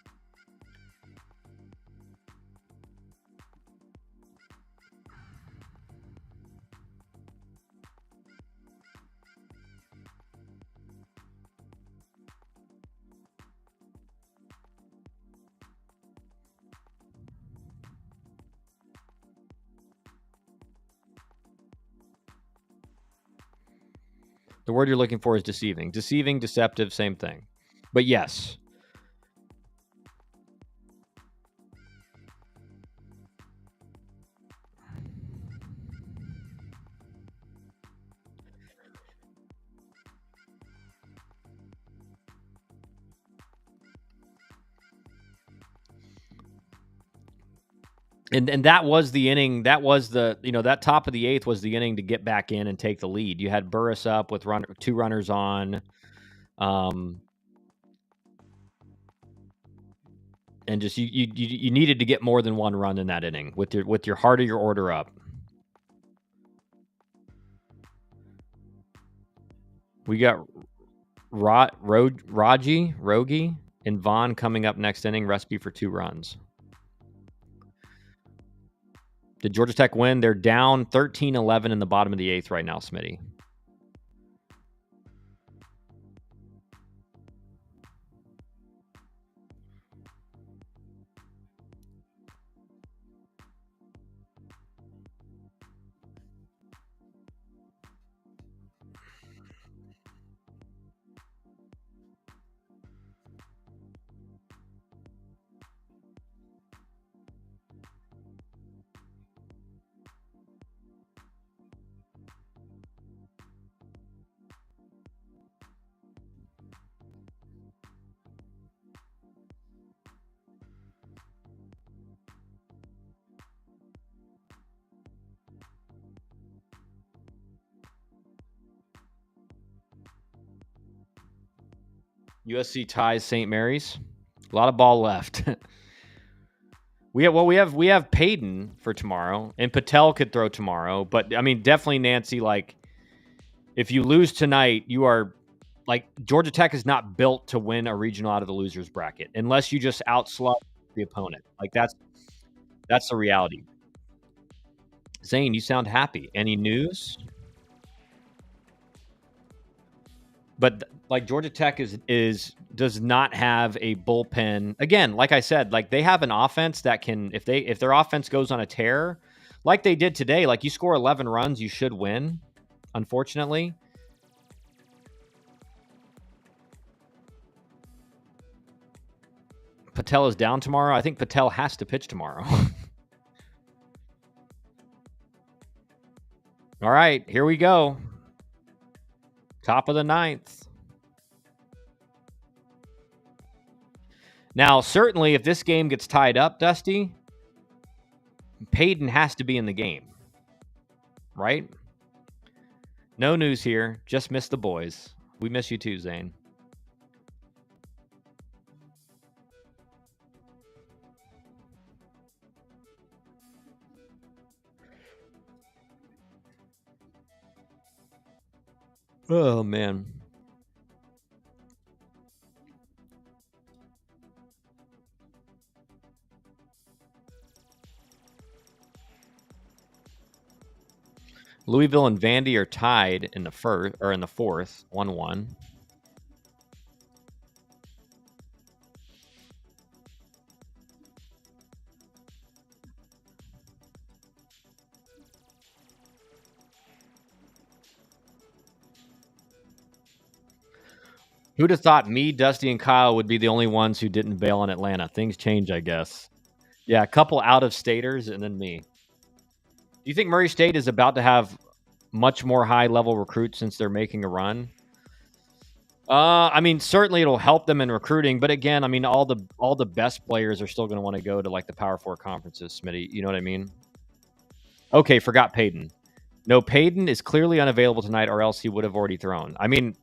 [SPEAKER 1] The word you're looking for is deceiving. Deceiving, deceptive, same thing. But yes. And that was the inning. That was the, that top of the eighth was the inning to get back in and take the lead. You had Burris up with two runners on. And just you needed to get more than one run in that inning with your heart of your order up. We got Rogie, and Vaughn coming up next inning. Recipe for 2 runs. Did Georgia Tech win? They're down 13-11 in the bottom of the eighth right now, Smitty. USC ties St. Mary's. A lot of ball left. we have Payton for tomorrow, and Patel could throw tomorrow. But I mean, definitely Nancy. Like, if you lose tonight, you are like Georgia Tech is not built to win a regional out of the losers bracket unless you just outslug the opponent. Like that's the reality. Zane, you sound happy. Any news? But like Georgia Tech is does not have a bullpen. Again, like I said, like they have an offense that can if their offense goes on a tear, like they did today, like you score 11 runs, you should win. Unfortunately, Patel is down tomorrow. I think Patel has to pitch tomorrow. All right, here we go. Top of the ninth. Now, certainly, if this game gets tied up, Dusty, Payton has to be in the game, right? No news here. Just miss the boys. We miss you too, Zane. Oh, man. Louisville and Vandy are tied in the first or in the fourth, 1-1. Who'd have thought me, Dusty, and Kyle would be the only ones who didn't bail on Atlanta? Things change, I guess. Yeah, a couple out of staters and then me. Do you think Murray State is about to have much more high level recruits since they're making a run? I mean, certainly it'll help them in recruiting, but again, I mean, all the best players are still going to want to go to like the Power Four conferences, Smitty. You know what I mean? Okay, forgot Payton. No, Payton is clearly unavailable tonight, or else he would have already thrown. I mean,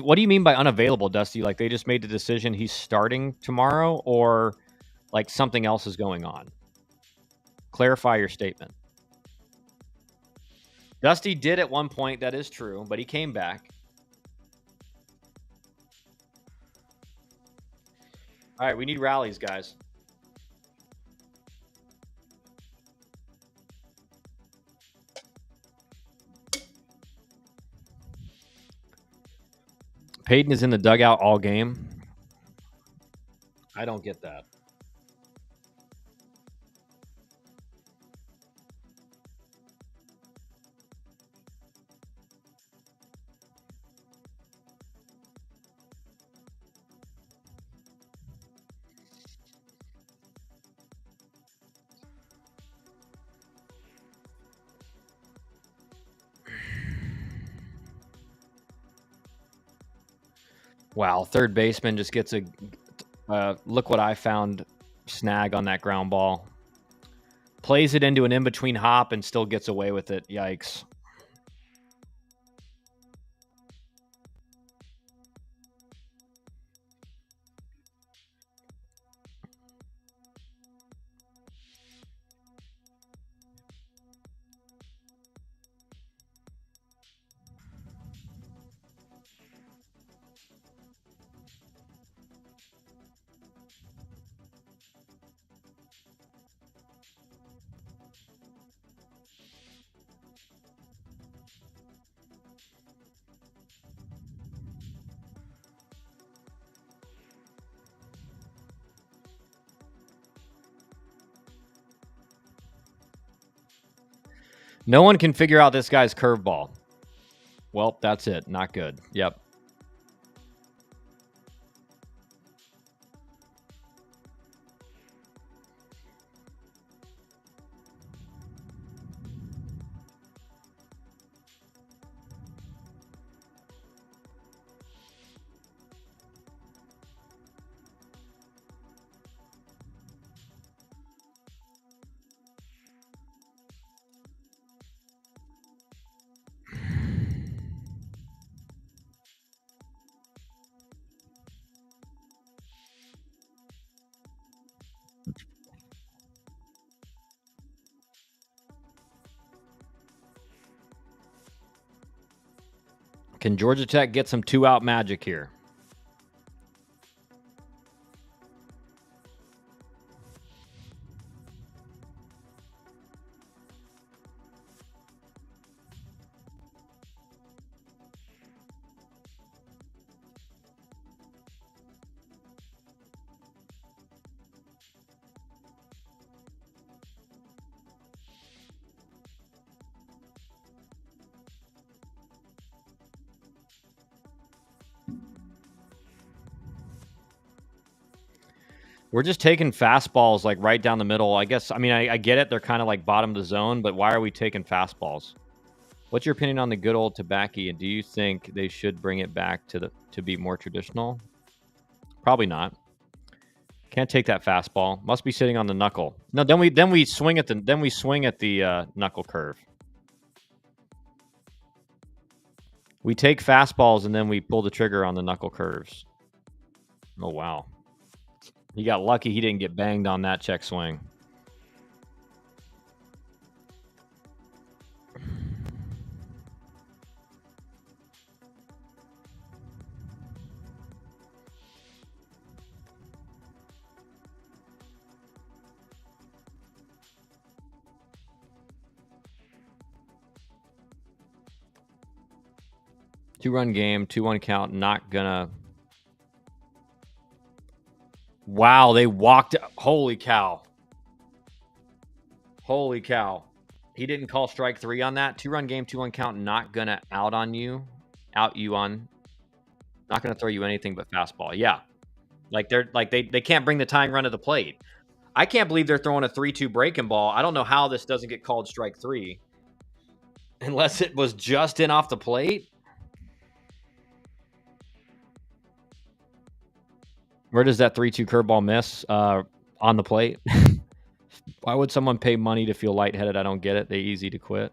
[SPEAKER 1] what do you mean by unavailable, Dusty? Like they just made the decision he's starting tomorrow, or like something else is going on? Clarify your statement. Dusty did at one point, that is true, but he came back. All right, we need rallies, guys. Payton is in the dugout all game. I don't get that. Wow, third baseman just gets a look what I found snag on that ground ball. Plays it into an in-between hop and still gets away with it. Yikes. No one can figure out this guy's curveball. Well, that's it. Not good. Yep. Can Georgia Tech get some 2-out magic here? We're just taking fastballs like right down the middle. I guess, I mean, I get it. They're kind of like bottom of the zone, but why are we taking fastballs? What's your opinion on the good old tobacco? And do you think they should bring it back to be more traditional? Probably not. Can't take that fastball. Must be sitting on the knuckle. No, then we swing at the knuckle curve. We take fastballs and then we pull the trigger on the knuckle curves. Oh wow. He got lucky he didn't get banged on that check swing. Two-run game, 2-1 count, not gonna. Wow, they walked. Holy cow. Holy cow. He didn't call strike 3 on that. 2-run game, 2-1 count, not gonna out you on. Not gonna throw you anything but fastball. Yeah. They can't bring the tying run to the plate. I can't believe they're throwing a 3-2 breaking ball. I don't know how this doesn't get called strike 3. Unless it was just in off the plate. Where does that 3-2 curveball miss? On the plate. Why would someone pay money to feel lightheaded? I don't get it. They easy to quit.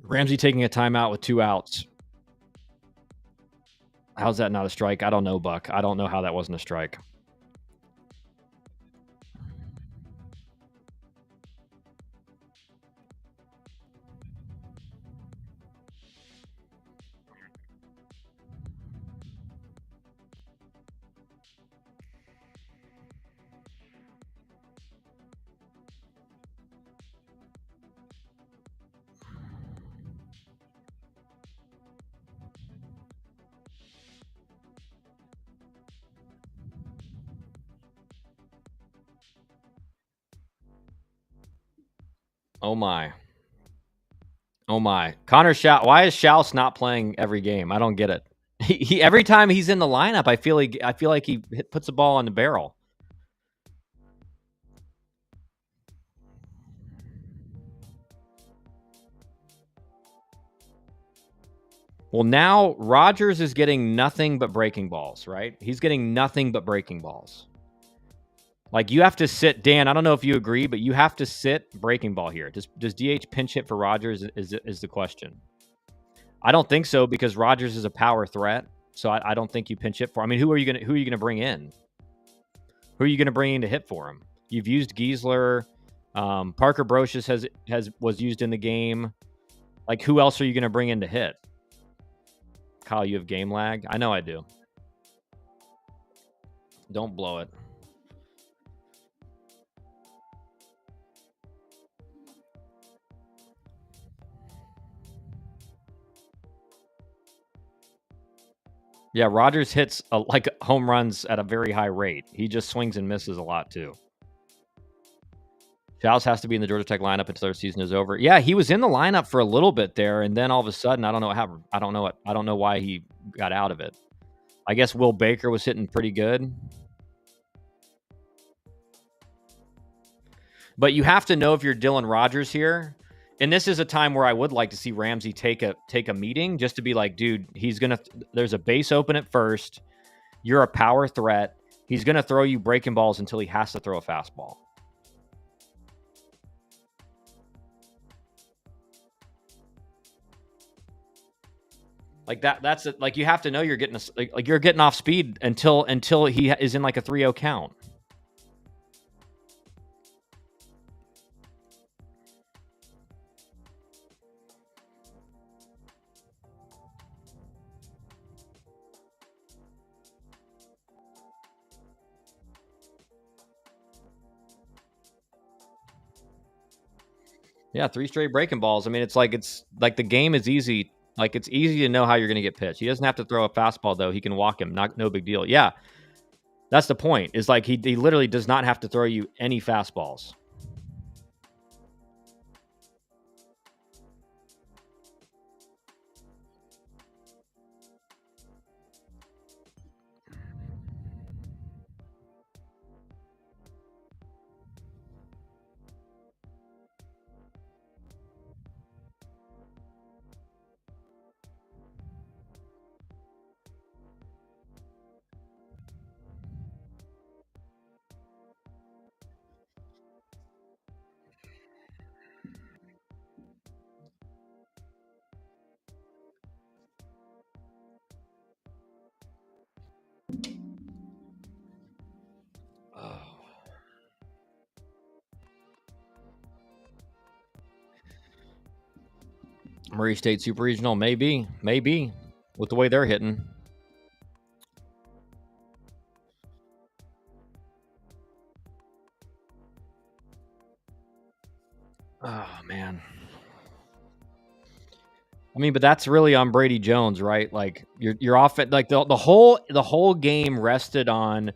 [SPEAKER 1] Ramsey taking a timeout with 2 outs. How's that not a strike? I don't know, Buck. I don't know how that wasn't a strike. Oh my. Oh my. Connor Schaus. Why is Schaus not playing every game? I don't get it. He every time he's in the lineup, I feel like he puts the ball on the barrel. Well, now Rogers is getting nothing but breaking balls, right? He's getting nothing but breaking balls. Like you have to sit, Dan. I don't know if you agree, but you have to sit breaking ball here. Does DH pinch hit for Rogers? Is the question? I don't think so because Rogers is a power threat. So I don't think you pinch hit for. I mean, who are you gonna bring in? Who are you gonna bring in to hit for him? You've used Giesler. Parker Brocious was used in the game. Like who else are you gonna bring in to hit? Kyle, you have game lag. I know I do. Don't blow it. Yeah, Rogers hits like home runs at a very high rate. He just swings and misses a lot too. Schaus has to be in the Georgia Tech lineup until their season is over. Yeah, he was in the lineup for a little bit there, and then all of a sudden, I don't know what happened. I don't know why he got out of it. I guess Will Baker was hitting pretty good. But you have to know if you're Dylan Rogers here. And this is a time where I would like to see Ramsey take a meeting just to be like, dude, there's a base open at first. You're a power threat. He's going to throw you breaking balls until he has to throw a fastball. Like that's it. Like you have to know you're getting like you're getting off speed until he is in like a 3-0 count. Yeah, 3 straight breaking balls. I mean, it's like the game is easy. Like, it's easy to know how you're gonna get pitched. He doesn't have to throw a fastball, though. He can walk him. No big deal. Yeah, that's the point. Is like he literally does not have to throw you any fastballs. Oh. Murray State Super Regional, maybe with the way they're hitting. Oh man. I mean, but that's really on Brady Jones, right? Like your offense, like the whole game rested on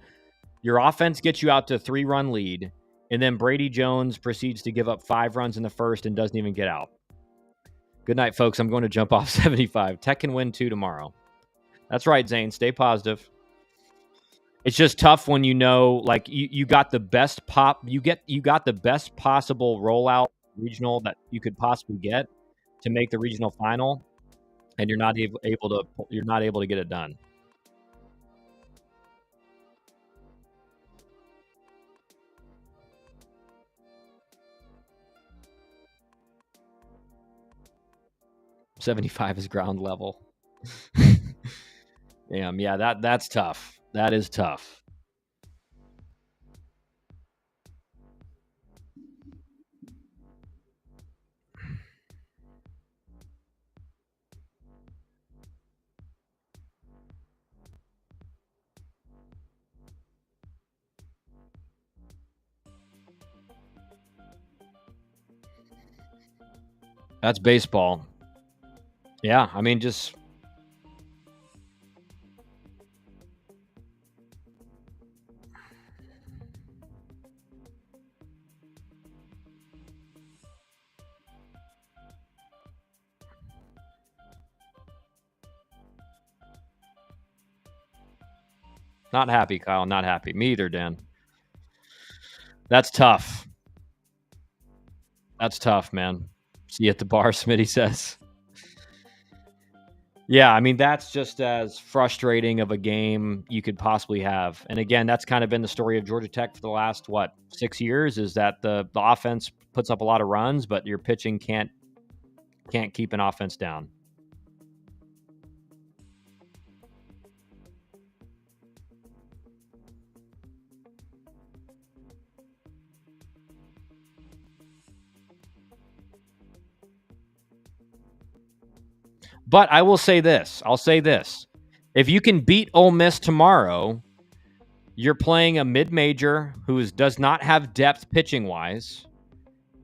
[SPEAKER 1] your offense gets you out to a 3-run lead, and then Brady Jones proceeds to give up 5 runs in the first and doesn't even get out. Good night, folks. I'm going to jump off 75. Tech can win 2 tomorrow. That's right, Zane. Stay positive. It's just tough when you know, like you got the best pop. You got the best possible rollout regional that you could possibly get to make the regional final, and you're not able to get it done. $75 is ground level. Damn, yeah, that's tough. That is tough. That's baseball. Yeah, I mean, just not happy, Kyle. Not happy. Me either, Dan. That's tough. That's tough, man. See you at the bar, Smitty says. Yeah, I mean, that's just as frustrating of a game you could possibly have. And again, that's kind of been the story of Georgia Tech for the last, 6 years, is that the offense puts up a lot of runs, but your pitching can't keep an offense down. But I will say this. I'll say this. If you can beat Ole Miss tomorrow, you're playing a mid-major who does not have depth pitching-wise,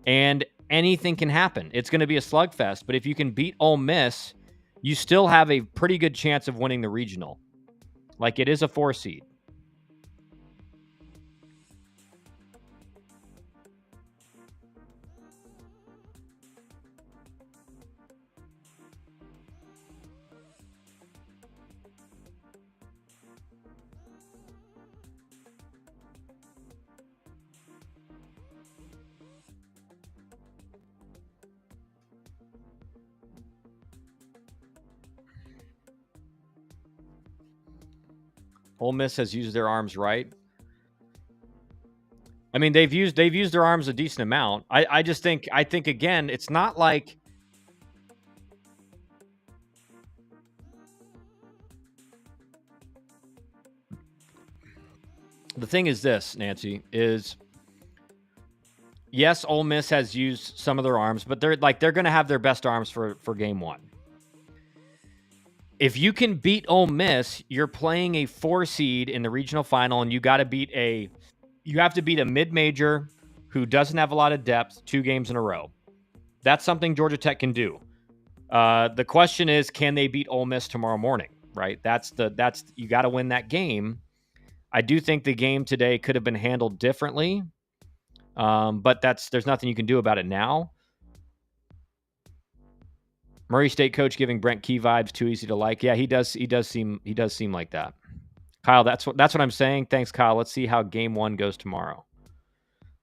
[SPEAKER 1] and anything can happen. It's going to be a slugfest. But if you can beat Ole Miss, you still have a pretty good chance of winning the regional. Like, it is a 4 seed. Ole Miss has used their arms right. I mean, they've used their arms a decent amount. I think again, it's not like the thing is this, Nancy, is yes, Ole Miss has used some of their arms, but they're going to have their best arms for game 1. If you can beat Ole Miss, you're playing a 4 seed in the regional final, and you have to beat a mid-major who doesn't have a lot of depth 2 games in a row. That's something Georgia Tech can do. The question is, can they beat Ole Miss tomorrow morning? Right. That's you got to win that game. I do think the game today could have been handled differently, but there's nothing you can do about it now. Murray State coach giving Brent Key vibes, too easy to like. Yeah, he does seem like that. Kyle, that's what I'm saying. Thanks, Kyle. Let's see how game 1 goes tomorrow.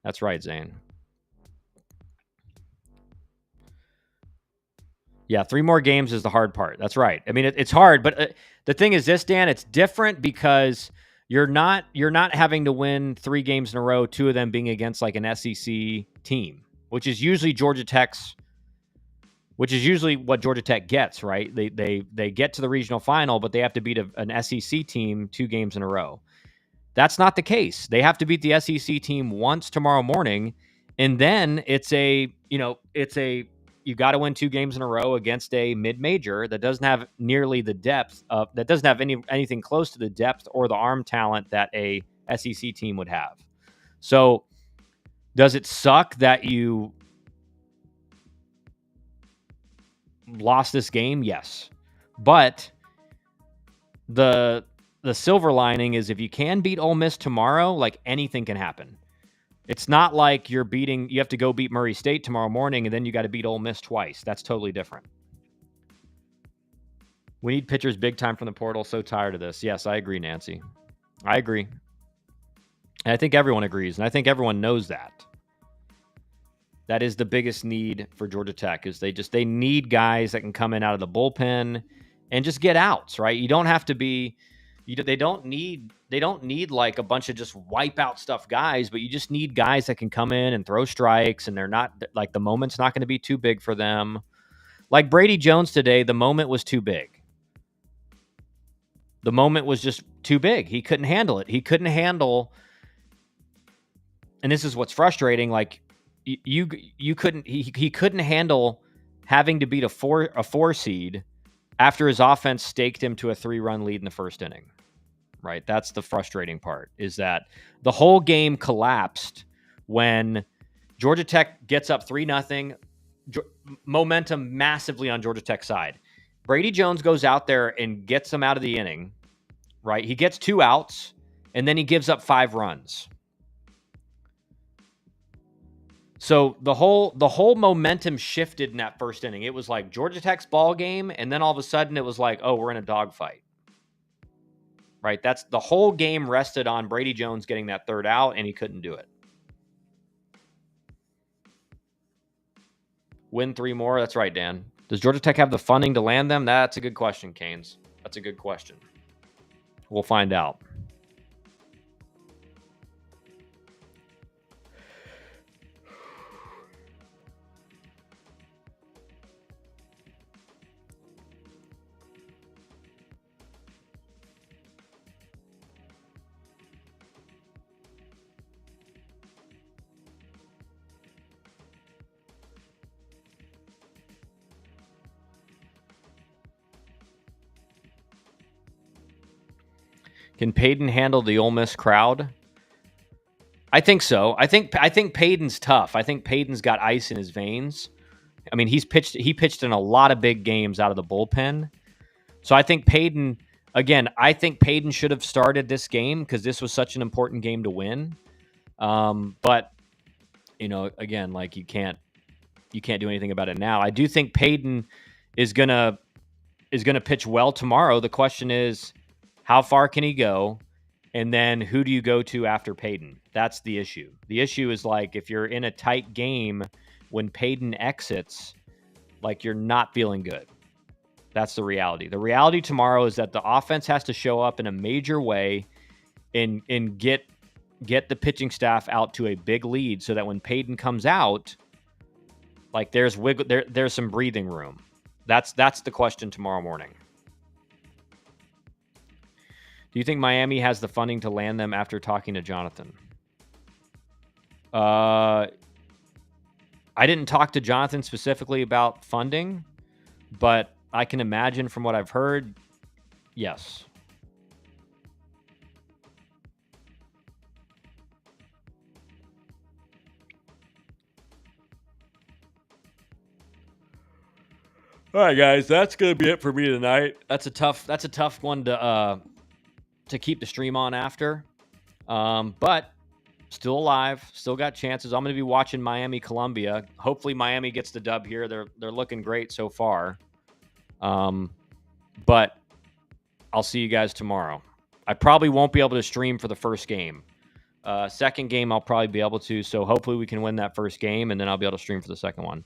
[SPEAKER 1] That's right, Zane. Yeah, 3 more games is the hard part. That's right. I mean, it's hard, but the thing is this, Dan, it's different because you're not having to win 3 games in a row, 2 of them being against like an SEC team, which is usually what Georgia Tech gets, right? They get to the regional final, but they have to beat an SEC team 2 games in a row. That's not the case. They have to beat the SEC team once tomorrow morning, and then you got to win 2 games in a row against a mid-major that doesn't have nearly the depth of, that doesn't have anything close to the depth or the arm talent that a SEC team would have. So, does it suck that you lost this game? Yes, but the silver lining is if you can beat Ole Miss tomorrow, like anything can happen. It's not like you have to go beat Murray State tomorrow morning and then you got to beat Ole Miss twice. That's totally different. We need pitchers big time from the portal. So tired of this. Yes, I agree, Nancy. I agree. And I think everyone agrees. And I think everyone knows that. That is the biggest need for Georgia Tech is they need guys that can come in out of the bullpen and just get outs, right? You don't have to be, they don't need like a bunch of just wipe out stuff guys, but you just need guys that can come in and throw strikes and they're not like the moment's not going to be too big for them. Like Brady Jones today, the moment was too big. The moment was just too big. He couldn't handle it. He couldn't handle, and this is what's frustrating, like you couldn't he couldn't handle having to beat a 4 seed after his offense staked him to a 3-run lead in the first inning. Right? That's the frustrating part, is that the whole game collapsed when Georgia Tech gets up 3-0, momentum massively on Georgia Tech's side. Brady Jones goes out there and gets them out of the inning, right? He gets 2 outs, and then he gives up 5 runs. So the whole momentum shifted in that first inning. It was like Georgia Tech's ball game, and then all of a sudden it was like, oh, we're in a dogfight. Right? That's the whole game rested on Brady Jones getting that 3rd out, and he couldn't do it. Win 3 more? That's right, Dan. Does Georgia Tech have the funding to land them? That's a good question, Canes. That's a good question. We'll find out. Can Peyton handle the Ole Miss crowd? I think so. I think Peyton's tough. I think Peyton's got ice in his veins. I mean, he pitched in a lot of big games out of the bullpen. So I think Peyton should have started this game because this was such an important game to win. But again, like you can't do anything about it now. I do think Peyton is gonna pitch well tomorrow. The question is, how far can he go? And then who do you go to after Peyton? That's the issue. The issue is like if you're in a tight game when Peyton exits, like you're not feeling good. That's the reality. The reality tomorrow is that the offense has to show up in a major way and get the pitching staff out to a big lead so that when Peyton comes out, like there's some breathing room. That's the question tomorrow morning. Do you think Miami has the funding to land them after talking to Jonathan? I didn't talk to Jonathan specifically about funding, but I can imagine from what I've heard, yes. All right, guys, that's gonna be it for me tonight. That's a tough one to keep the stream on after. But still alive, still got chances. I'm gonna be watching Miami, Columbia. Hopefully, Miami gets the dub here. They're looking great so far. But I'll see you guys tomorrow. I probably won't be able to stream for the first game. Second game, I'll probably be able to. So hopefully we can win that first game, and then I'll be able to stream for the second one.